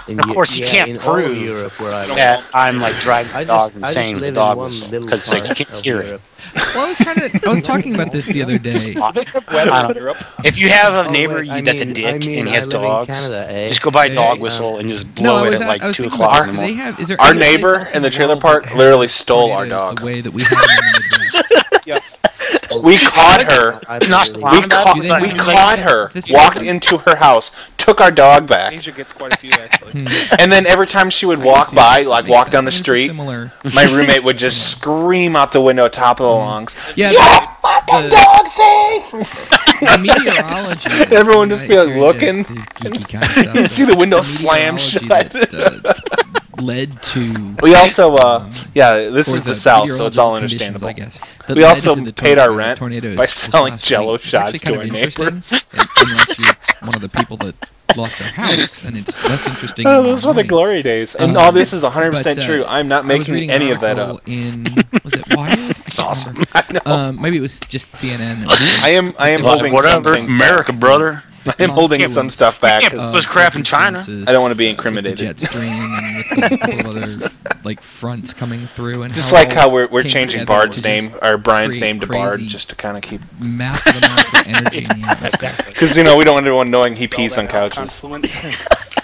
Of course, you can't in all of prove Europe where I live. that I'm like driving I dogs just insane with live the in dog one whistle little because like you part can't of hear Europe. Well, I was talking about this the other day. it. If you have a neighbor wait, I that's a mean- dick I mean, and he I has live in dogs, Canada, eh? just go buy a dog Hey, whistle and just No, blow I it was, at I like was 2 thinking o'clock about in the this. Do they morning. have? Is there Our any place neighbor else in the the trailer world park that literally has stole our tornadoes dog. The way that we have them in the Midwest? Yes. We caught her. I've Not literally- salon about Do it, they but We have like, caught her, This walked weekend? into her house, took our dog back, Asia gets quite a few actually. and then every time she would I walk see. by, That like makes walk sense. down I the mean, it's a street, Similar. my roommate would just scream out the window, top of the lungs. Yeah. Fucking the- dog thief! The meteorology. Everyone just be, like, Here's looking. this geeky kind of stuff, You'd see the window slam meteorology shut. that, led to. We also, yeah, this or is the South, so it's all meteorological conditions, understandable. I guess, that We led also to the paid our tornado- rent tornadoes by this selling last Jell-O week. It's shots actually to kind our of interesting, neighbors. unless you're one of the people that lost their house, and it's less interesting. Oh, in those my were the mind. glory days. And all this is 100% but, true. I'm not I was making reading any an of that article up. In was it Wired? It's awesome. Maybe it was just CNN. I am holding Whatever, some it's things America, back. brother. I am holding some stuff back. can't 'cause put this crap in China. circumstances, I don't wanna be with the incriminated. jet stream and with a couple of other like fronts coming through, and Just how like it how all we're came changing together Bard's to name, just or Brian's create name to Bard, crazy just to kind of keep... massive amounts of energy in the atmosphere. Because, you know, we don't want everyone knowing he Spell pees on that out, couches. confluence.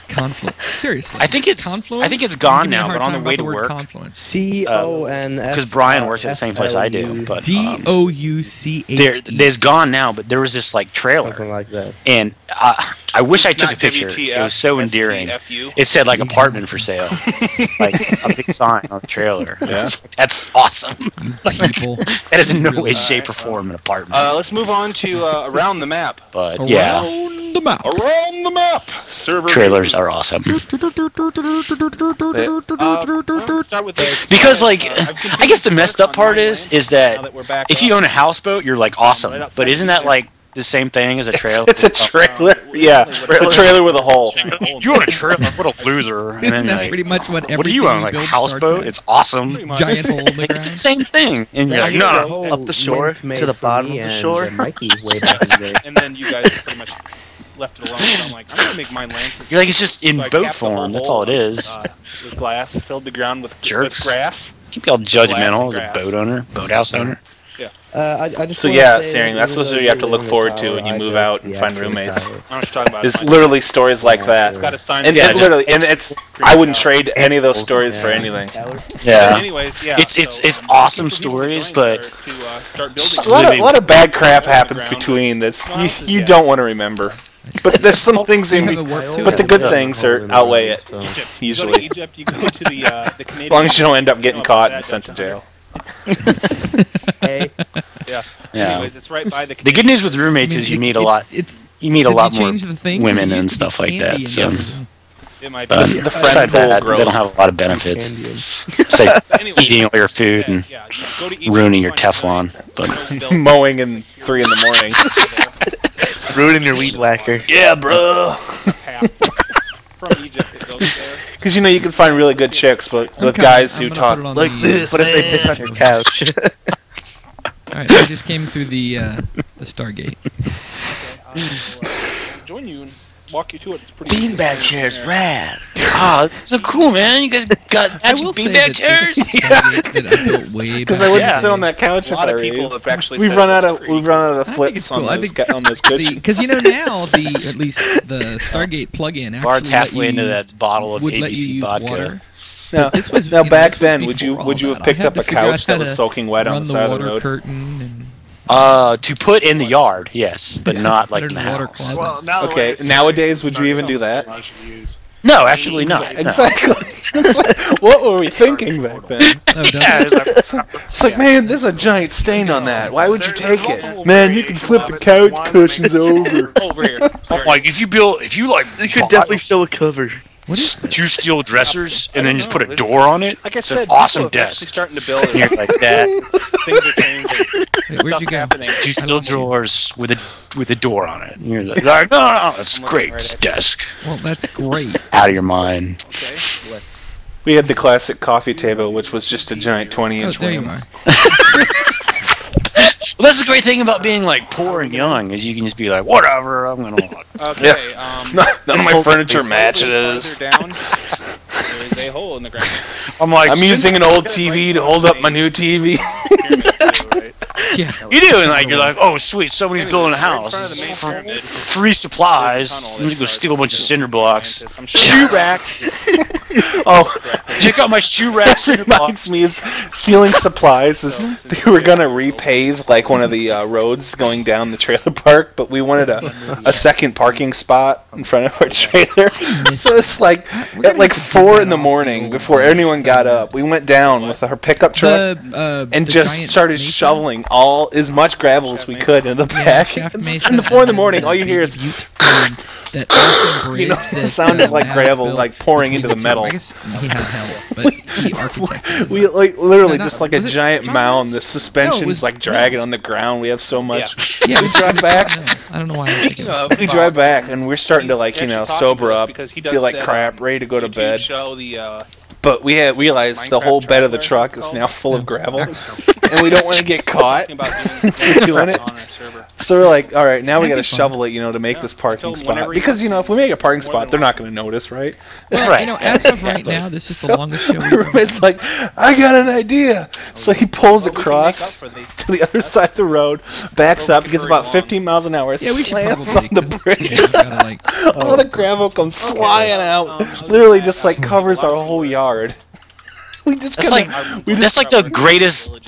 Confluence. Seriously. I think it's- Confluence? I think it's You're gone giving me a now, hard but on time the way about to word work- Confluence. CONF. Because Brian works at the same place I do, but DOUCHE. there's gone now. But there was this like trailer, Something like that. and I wish I It's took a not picture. It was so endearing. WTF, It said like apartment for sale, like a big sign on the trailer. Yeah. That's awesome. People. That is in no way, Really? shape, or form an apartment. Let's move on to around the map. But yeah, Around the map. Around the map. Server trailers are awesome Start with this. because like I've I guess the continued messed to up work part on is Now that that we're back if you up. own a houseboat, you're like awesome. Right outside But isn't that there. like the same thing as a trailer? It's a trailer. Yeah, the trailer with a hole. You own a trailer? What a loser! And Isn't then that like, pretty much what what do you own? Like a houseboat? It's awesome. Pretty much. giant hole in the Like, ground. it's the same thing. And you're like, no, Up the shore, to the bottom of the shore. Mikey way back in the day. And then you guys pretty much left it alone. So I'm like, I'm gonna make mine land. you're like it's just in So I boat capped the whole form. That's hole all it is. With glass, filled the ground with Jerks. grass. Keep y'all judgmental as a grass. boat owner, boathouse owner. I just So wanna yeah, say Searing, that that's even what though you have to live look in the forward to tower, when you I move built out the and find actual roommates. tower. I don't know what you're talking about. It's literally stories like that. It's got a sign. And Yeah, it just- literally, and it's, I wouldn't trade any of those stories for Yeah. anything. Yeah. Anyways, yeah. It's awesome looking for people to stories, join but there to start A building. lot of bad crap happens between this. You don't want to remember. But there's some things You in have a work too. but the good things outweigh it. Egypt. Usually. You go to Egypt, you go to the Canadian. As long as you don't end up getting caught and sent to jail. Hey, Yeah. Yeah. Anyways, it's right by the. The good news with roommates is you meet a lot. You meet a lot more women and stuff like that. So, It might but be. The friend besides pool that, grows. they don't have a lot of benefits. Candian. Besides Anyway, eating all your food and yeah, you go to Egypt, ruining your find Teflon. But somebody Mowing in 3 in the morning. Ruining your weed whacker. Yeah, bro. path from Egypt that goes there. Because you know you can find really good chicks, but with Okay, guys I'm who gonna talk put it on like the- this. What if they piss on your couch? Alright, I just came through the Stargate. Okay, I will join you and walk you to it. It's pretty Beanbag chairs, rad. ah, this is cool, man. You guys got I magic will say beanbag that chairs. this Stargate that I built way Because back I wouldn't Yeah. sit on that couch A if lot I of were people you. have actually. We've said run out it's of free. we've run out I of think flips it's on cool. I those think on those cushions. because you know now at least the Stargate plug-in actually Bard's let halfway you into use- that bottle of would let you ABC use vodka. water. Now, But this was, now you know, back this was then, would you before would you all have that. picked I had up to a figure out couch that how was to soaking wet on run the side of the water road? curtain and To put in the yard, yes, but not like Put in it the in water house. closet. Well, now the way Okay, it's nowadays, would you start even do something that? I should use. No, actually not. No. Exactly. It's like, what were we thinking back then? Oh, does Yeah, it? it's like, It's like, man, there's a giant stain on that. Why would you take it? multiple Man, you can flip the couch cushions over. Over here. I'm like if you like You could definitely sew a cover. What is two steel dressers and then just put a There's- door on it. Like I It's said, an awesome people are actually desk. starting to build You're it. like that. Things are changing. Wait, where'd you Stuff's go? happening. Two I steel lost you. drawers with a door on it. And you're like, no, it's I'm great. looking It's right at you. desk. Well, that's great. Out of your mind. Okay. We had the classic coffee table, which was just a giant Oh, 20-inch there you wing. are. that's the great thing about being like poor and young is you can just be like, whatever, I'm gonna walk. Okay. None of my furniture Further matches. down, there is a hole in the ground. I'm like, I'm using an old TV to hold up my new TV. Yeah. You do, and like you're like, oh sweet, somebody's building a Right in front of house. the main pyramid. Free supplies. I'm just gonna steal a bunch of cinder blocks. I'm sure Shoe rack. Oh, Check out my shoe rack cinder blocks. reminds me of stealing supplies. They were gonna repave like one of the roads going down the trailer park, but we wanted a second parking spot in front of our trailer. So it's like at like 4 in the morning before anyone got up, we went down with our pickup truck and the just giant started mesa? shoveling as much gravel as we could in the Yeah, back. Shaft And Mesa, in the 4 in the and morning, then all you the hear Big is Butte, that awesome bridge you know, that the sound of like Labs gravel built like pouring into between the metal. two. I guess he had help, but he architected it. We like literally No, just like a was it giant John mound. Mills? The suspension's was like dragging Mills. on the ground. We have so much. Yeah, we drive back. I don't know why I was thinking We drive back and we're starting to like sober up, feel like crap, ready to go to bed. Show the But we had realized the whole bed of the truck is now full of gravel, and we don't want to get caught doing it. So we're like, all right, now we got to shovel it, to make this parking spot. Because if we make a parking spot, they're not going to notice, right? Well, as of right now, this is the longest show we've ever Roommate's like, I got an idea. So he pulls across to the other side of the road, backs up, gets about 15 miles an hour, Yeah, we should slams probably, on the 'cause, brakes. we've gotta, like, All the gravel comes flying out. Literally just like covers our whole yard. We just That's like the greatest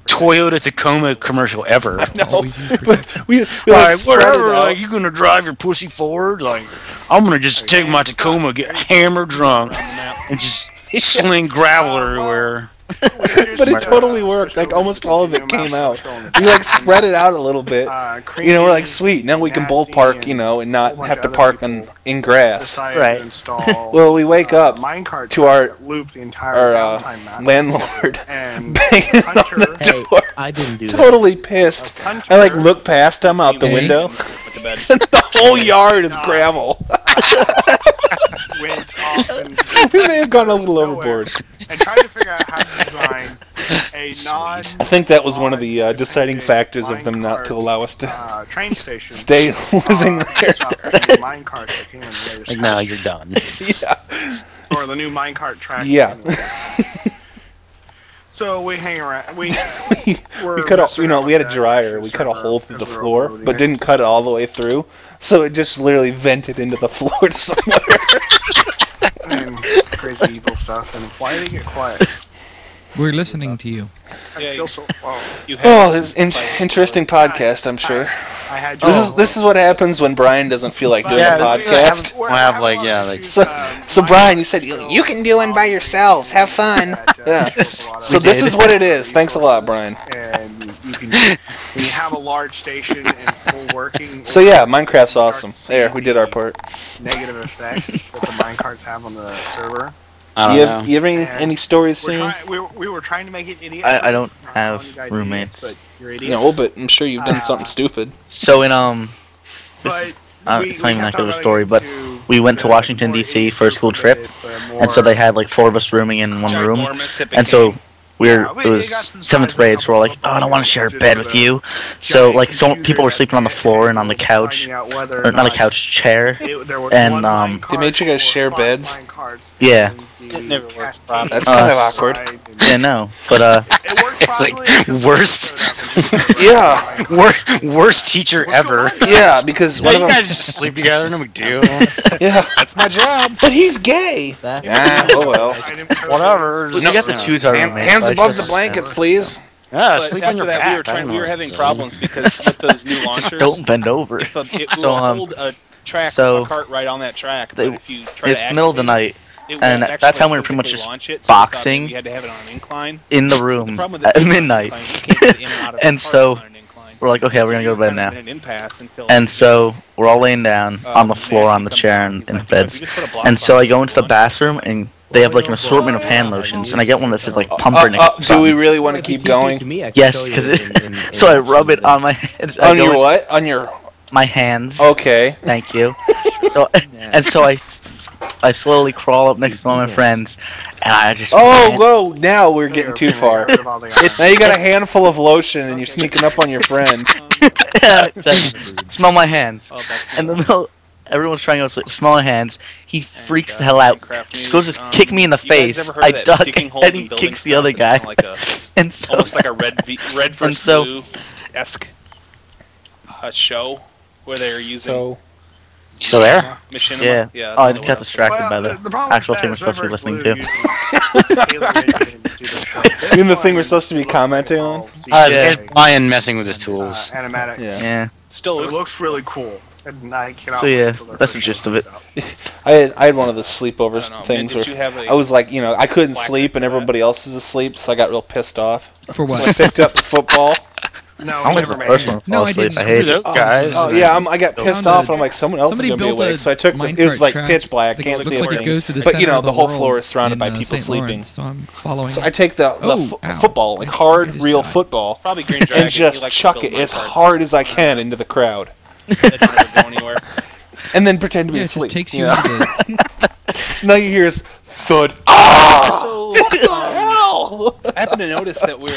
Toyota Tacoma commercial ever. always use But protection. we Like, like spread it whatever, out. like, you gonna drive your pussy forward? Like, I'm gonna just take my Tacoma, get hammered drunk, and just sling gravel everywhere. But it totally worked. Like almost all of it came out. We like spread it out a little bit. We're like, sweet. Now we can both park, and not have to park in grass. Right. Well, we wake up to our our landlord and banging on the Hey, door, I didn't do that. totally pissed. I like look past him out the Hey. window, with the bed. and the whole yard is gravel. went off and We may have gone a little nowhere overboard. and tried to figure out how to design a non I think that was one of the deciding factors of them not to allow us to train station stay living there. minecart that came in the latest Like, now you're done. Yeah. or the new minecart track. Yeah. So we hang around. We We cut a, we had a dryer. We cut a hole through the floor, but didn't cut it all the way through. So it just literally vented into the floor somewhere. and crazy evil stuff. And why did it get quiet? We're listening to you. I Yeah, feel so. Oh, this is interesting podcast, I'm sure. I had This is what happens when Brian doesn't feel like doing a podcast. I have like, yeah, like. So Brian, you said you can do one by yourselves. Have fun. Yeah. So this is what it is. Thanks a lot, Brian. And you can, when you have a large station and full working. So yeah, Minecraft's awesome. There, we did our part. Negative effects that the minecarts have on the server. I You don't know. have any stories soon? We were trying to make it idiot. I don't have You guys roommates. idiots, but you're idiots. No, but I'm sure you've done something stupid. So in But it's not even that good of a story, but we went to Washington D.C. for a school trip, and so they had like 4 of us rooming in one room, and so it was 7th grade, so we're like, oh, I don't want to share a bed with you. So like some people were sleeping on the floor and on the couch, or not a couch, chair, and They made you guys share beds? Yeah. It never works, Rob. That's kind of awkward. yeah, no, but It's like worst, Yeah, worst teacher ever. yeah, because Yeah, one of you them. guys just sleep together, no big deal. Yeah, that's my job. But he's gay. Yeah. Oh well. Whatever. we got to choose our roommates. Hands so I above just- the blankets, please. Yeah, But sleep on after your that, back. we were having problems because with those new launchers, Just don't bend over. it So, will hold a track, so a cart right on that track. they- But if you try It's to the middle of the activate night it, it and won't at that actually time we were pretty much physically just launch it, so we thought that boxing we had to have it on an incline. in the The room problem with the at incline, midnight. you can't get in and out of the And cart so on an incline. we're like, okay, we're gonna go to bed Kind of now. in an impasse until And so we're all laying down on the floor on the chair and in the beds. And so I go into the bathroom and they have like an assortment of hand lotions, and I get one that says like pumpernickel. Do we really want to keep going? Yes, because so I rub it on my hands. I On go your in- what? On your. My hands. Okay. Thank you. So and so I slowly crawl up next to one of my friends, And I just whoa! Now we're getting too far. It's Now you got a handful of lotion and you're sneaking up on your friend. Yeah, exactly. Smell my hands. And then everyone's trying to smell my hands. He freaks the hell out. Just goes to kick me in the face. I duck, and he kicks the other guy. And so Almost like a red versus so- blue-esque show where they're using So You still there? machinima. yeah. Oh, I just got distracted by the actual thing we're supposed to be listening to. you mean the thing we're supposed to be commenting on? It's Brian messing with his tools. Animatic. Yeah. Still It looks really cool. And I cannot So, yeah, wait till they're that's the official gist of it. stuff. I had one of the sleepover things Did you where have a I was like, I couldn't placard sleep and for that? everybody else is asleep, so I got real pissed off. For So I what? picked up the football. No, I we was never the made first it. one to No, fall I asleep. didn't. I Who hate are it. those guys? Oh yeah, I got pissed Found off, a- and I'm like, someone else is somebody gonna be built awake. a So I took it was minecart like track pitch black, that can't looks see a like it thing. goes to the But center of the whole world floor is surrounded in, by people St. sleeping. Lawrence, so I'm following. So I take the Oh, ow. football, like I hard, just real died. football, probably Green Dragon. and just chuck it as hard as I can into the crowd, That doesn't go anywhere. and then pretend to be Yeah, it just asleep. takes you you know? into the. Now you hear is thud. Ah! So, What the hell? I happen to notice that we're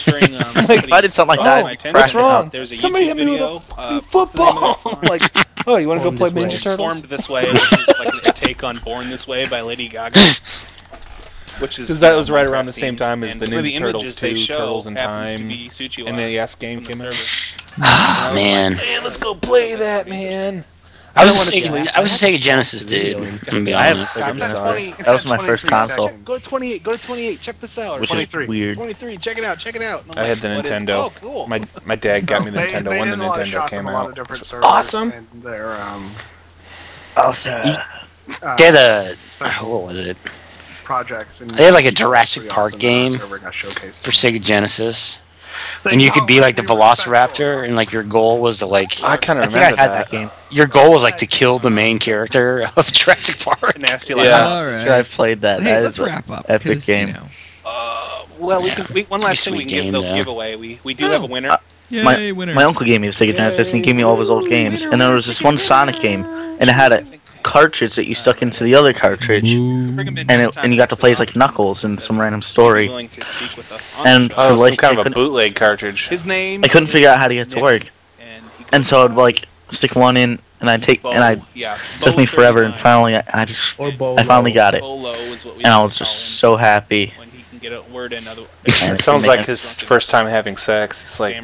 during. If I did something like that, my I'd attention. What's crack it wrong? up. There's a Somebody YouTube hit me with video. a What's fucking the name of football. that song? Like, oh, you want to go Born play This Way. Ninja Turtles? Formed This Way, which is like a take on Born This Way by Lady Gaga. Which is Because that was right around the same time as and the some of Ninja Turtles images they 2, show Turtles in happens to Time, be Suchiwa and the Yes game from came the out. server. Ah, man. Man, let's go play that, man. I was wanna a Sega Genesis dude. I'm gonna be I have- honest. I'm sorry. That was my first console. Go to 28. Go to 28. Check this out. Which 23. is weird. 23. Check it out. Check it out. And I'm I like, had the what is- Nintendo. Oh, cool. My dad got me the They Nintendo when the did a lot of Nintendo shots came of a lot out. of different servers Awesome. And their They had a what was it projects. And They had, like, a Jurassic pretty Park awesome game server got showcased. for Sega Genesis, They and you could be got like the one really Velociraptor, and like your goal was to like I kind I of think I remember had that game. your goal was like to kill the main character of Jurassic Park. Nasty Yeah. like All I'm right. sure I've played that. Hey, That let's is a wrap up. epic 'cause, game. You know, Well, Yeah. one last thing we Pretty can sweet give, game, though. giveaway. We do have a winner. yay, winners. My uncle gave me the Sega Genesis, and he gave me all of his old games. And there was this one Sonic game, and it had a cartridge that you stuck into the other cartridge, and you got to play as like Knuckles in some random story. Willing to speak with us on And the for show. Oh, some like, kind I of a couldn't- bootleg cartridge. His name. I couldn't figure out how to get it to work, And, he and so I'd like stick one in, and I'd take, and I yeah, took me forever, and 39. finally Or I finally got it, Bolo is what we and I was call just him so happy. when he can get a word in. It sounds like his first time having sex. It's like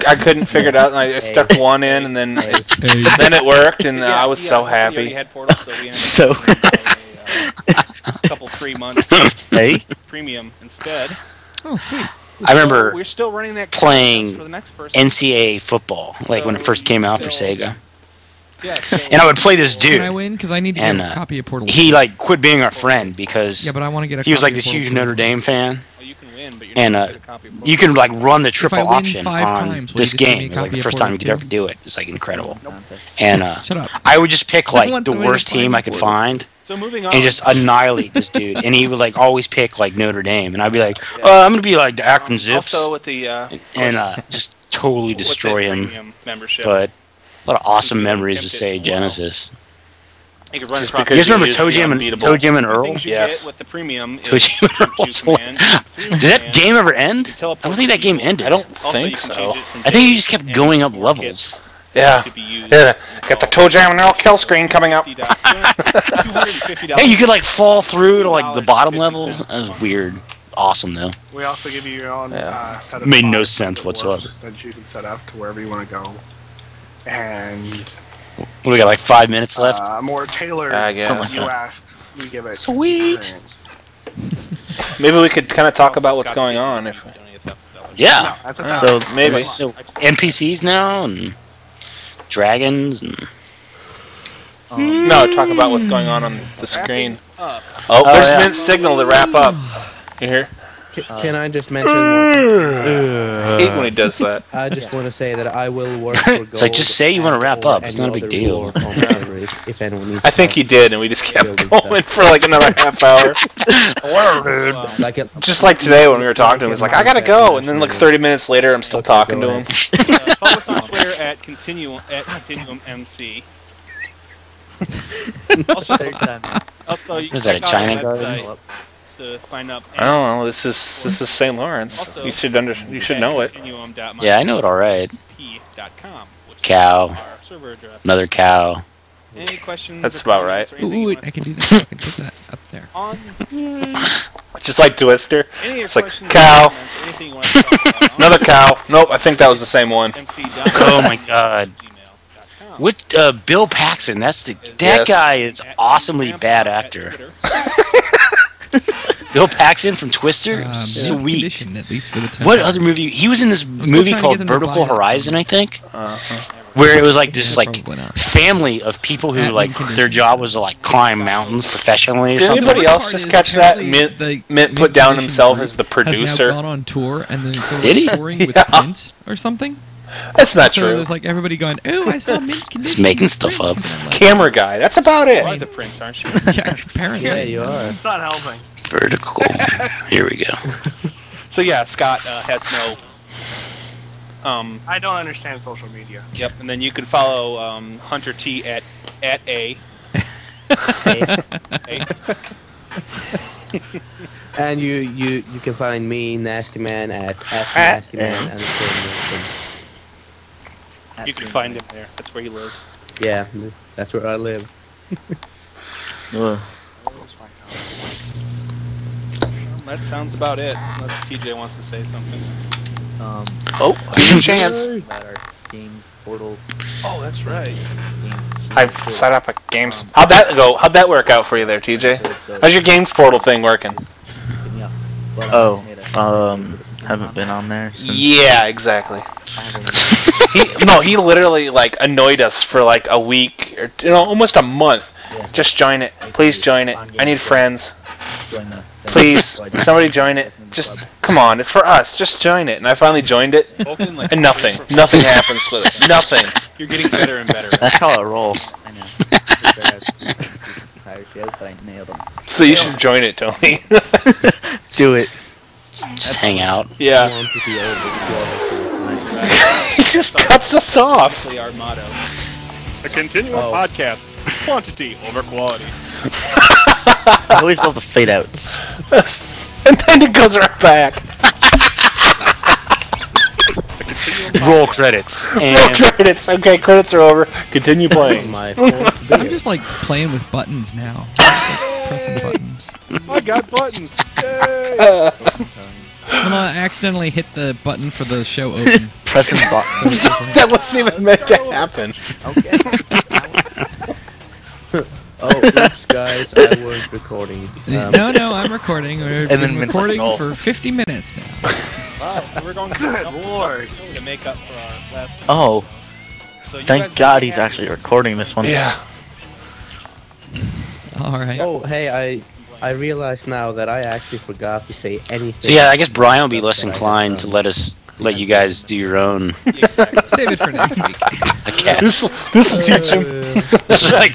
I couldn't figure it out, and I stuck one in, and then it worked, and I was so happy. So- a couple 3 months Hey, premium instead. Oh, sweet. I remember We're still running that playing for the next person. NCAA football, like when it first came out for Sega, Yeah, so and I would play this Can I dude. win? Because I need to And, get a copy of Portal. He like quit being our friend because Yeah, but I want to get a. he was copy like this of Portal huge 2. Notre Dame fan, well, you can win, but you're and not gonna get a copy of you can like run the I triple win option 5 on times, will this you just give me a game. It was like copy the of first time Portal you could 2? ever do it. It's like incredible. Nope. And Shut up. I would just pick I like want the somebody to worst team find I could Portal. find So moving on. and just annihilate this dude. And he would like always pick like Notre Dame, and I'd be like, I'm gonna be like the Akron Zips, Also with the and just totally with destroy the him. premium membership. But a lot of awesome memories with Sega Genesis. you could run Just across because You guys remember he is Toe the Jam and unbeatable. Toe Jam and the Earl? things you Yes. get with the premium Toe is Jam and Earl was Food Did that game ever end? I don't think that game ended. I don't Also, think you can so. change it from I think you days just kept and going up more levels. kits Yeah. to be used. Yeah. Got the Toe Jam and Earl kill screen coming up. $250. Hey, you could like fall through to like the bottom levels. That was weird. Awesome though. We also give you your own set of Made no files sense that works whatsoever. that you can set up to wherever you want to go, and We got like 5 minutes left. more tailored. I guess. You ask, we give it. Sweet. experience. Maybe we could kind of talk about what's going on. If Yeah. No, that's a Yeah. fact. so maybe. So NPCs now and dragons and No, talk about what's going on the screen. Up. Oh, there's yeah. Mint's signal to wrap up. You hear? Can I just mention? I hate when he does that. I just want to say that I will work for gold. It's like, just say you wanna wrap or up. It's any not a big other deal. war on servers if anyone needs I think he help. did, and we just kept Building going for like another half hour. Like it, Just like today when we were talking to him, he's like, "I gotta go," and then like 30 minutes later, I'm still talking to him. Follow us on Twitter at Continuum MC. also, you Was can that a check out China our garden? website, to sign up. I don't know. This is St. Lawrence. Also, You should know it. Yeah, I know it all right. Continuum.com, which Cow. is our server address. Another cow. Any questions? That's or about comments right. or anything you Ooh, want I can do that. I can put that up there. on Just like Twister. any of your It's like, questions, cow. comments, anything you want to talk about on Another cow. Nope, I think that was the same one. Oh my god. mc.gmail.com. Which Bill Paxton? That Yes. guy is awesomely bad actor. Bill Paxton from Twister, sweet. Condition, at least for the time. What other movie? He was in this movie trying to get called them to buy Vertical it. Horizon, I think, where it was like this like Probably not. family of people who At like condition. their job was to like climb mountains professionally or Did something. anybody The else worst just part catch is that? apparently Mint the put down Condition himself group as the Has producer. now gone on tour and then so Did he? touring with Yeah. Prince or something. That's not So true. there's like everybody going, "Oh, I saw Mint Condition." Just making with stuff Prince." up. And I'm like, Camera guy. That's about You are it. the prince, aren't you? Yeah, apparently. Yeah, you are. It's not helping. Vertical. Here we go. So yeah, Scott has no. I don't understand social media. Yep, and then you can follow Hunter T at a. And you can find me, Nasty Man, at Nasty Man. And You can find him there. That's where he lives. yeah, that's where I live. Ugh. That sounds about it. Unless TJ wants to say something. Oh, chance. About our games portal. Oh, that's right. I've set up a games. How'd that go? How'd that work out for you there, TJ? How's your games portal thing working? Oh, haven't been on there since. Yeah, exactly. He literally like annoyed us for like a week or almost a month. Just join it, please join it. I need friends. Please, somebody join it. Just come on, it's for us. Just join it. And I finally joined it, Spoken like and nothing happens with it. Nothing. You're getting better and better. That's how I roll. I know. Entire show, but I nailed them. So you should join it, Tony. Do it. Just hang out. Yeah. He just cuts us off. Actually, our motto. The Continuum podcast. Quantity over quality. I always love the fade outs. And then it goes right back. Roll credits. Roll And credits. Okay, credits are over. Continue playing. My fourth I'm beer. just like playing with buttons now. Like, pressing buttons. I got buttons. Yay! When I accidentally hit the button for the show open. Pressing buttons. That wasn't even meant to happen. Oh, oops, guys, I was recording. No, I'm recording. We've And then been Mint's like, recording "No." for 50 minutes now. Wow, so we're going Good lord. to make up for our last. Oh, So you guys thank God he's actually recording this one. Yeah. All right. Oh, hey, I realize now that I actually forgot to say anything. so yeah, I guess Brian will be less inclined to let you guys do your own. Save it for next week. I guess. This will teach him. This is like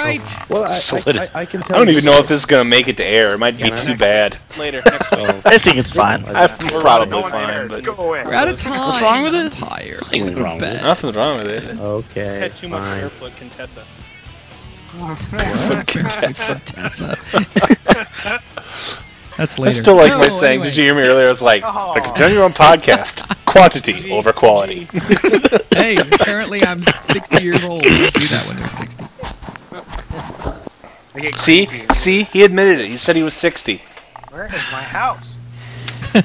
Right. Well, Solid. I can I tell don't you even know if this is gonna make it to air. It might be Yeah. too bad. later next week. I think it's fine. I'm probably Going fine, there. but Go away. We're out of time. What's wrong with I'm it? tired. Nothing wrong with it. nothing's wrong with it. It's Okay, had too much fine. barefoot Contessa. Contessa. That's I later. still like No, my saying. anyway. Did you hear me earlier? I was like, Oh. the Continuum podcast, quantity over quality. Hey, apparently I'm 60 years old. You don't do that when you're 60. I get See, creepy. see, he admitted it. He said he was 60. Where is my house? I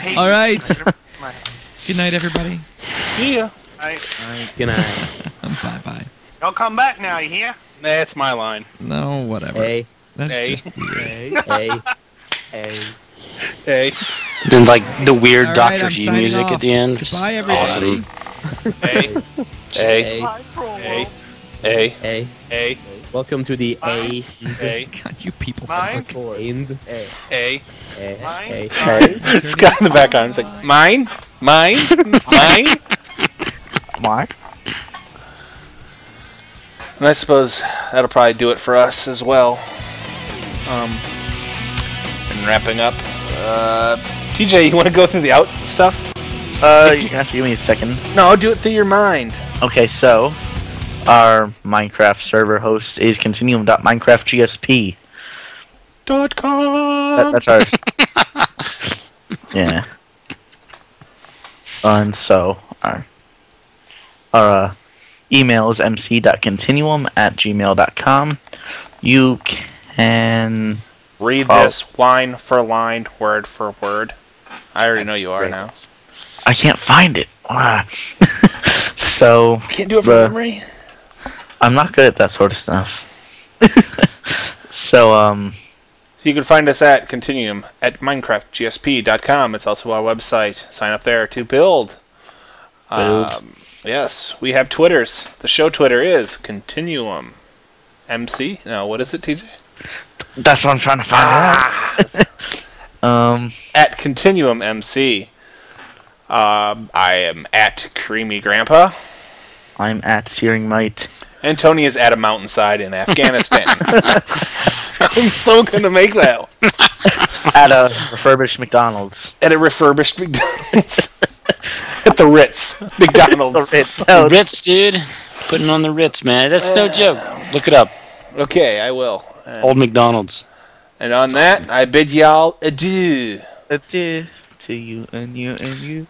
hate All you. right. My house. Good night, everybody. See ya. Good night. Bye-bye. Y'all come back now, you hear? That's my line. No, whatever. Hey, That's Hey. just weird. hey, hey. Hey, Then like the weird All right, Doctor I'm G signing music off. at the end. Goodbye, everybody. Awesome. hey, Hey, Hi, promo. hey, hey. Hey, hey, welcome to the A hey, God, you people Mine? suck. and hey. hey, Mine? hey. Scott in the background is like, mine, mine, mine. Mark? And I suppose that'll probably do it for us as well. And wrapping up, TJ, you want to go through the out stuff? You have to give me a second. No, do it through your mind. Okay, so our Minecraft server host is continuum.minecraftgsp. .com. That's our. Yeah. And so our email is mc.continuum@gmail.com. You can Read this line for line, word for word. I already know you are now. I can't find it. So Can't do it from memory. I'm not good at that sort of stuff. So you can find us at Continuum at minecraftgsp.com. It's also our website. Sign up there to build. Yes, we have Twitters. The show Twitter is Continuum MC. No, what is it, TJ? That's what I'm trying to find out. At Continuum MC. I am at Creamy Grandpa. I'm at Searing Might. And Tony is at a mountainside in Afghanistan. I'm so gonna make that. At a refurbished McDonald's. At a refurbished McDonald's. At the Ritz McDonald's. The Ritz, dude. Putting on the Ritz, man. That's no joke. Look it up. Okay, I will. Old McDonald's. And on that, I bid y'all adieu. Adieu to you and you and you.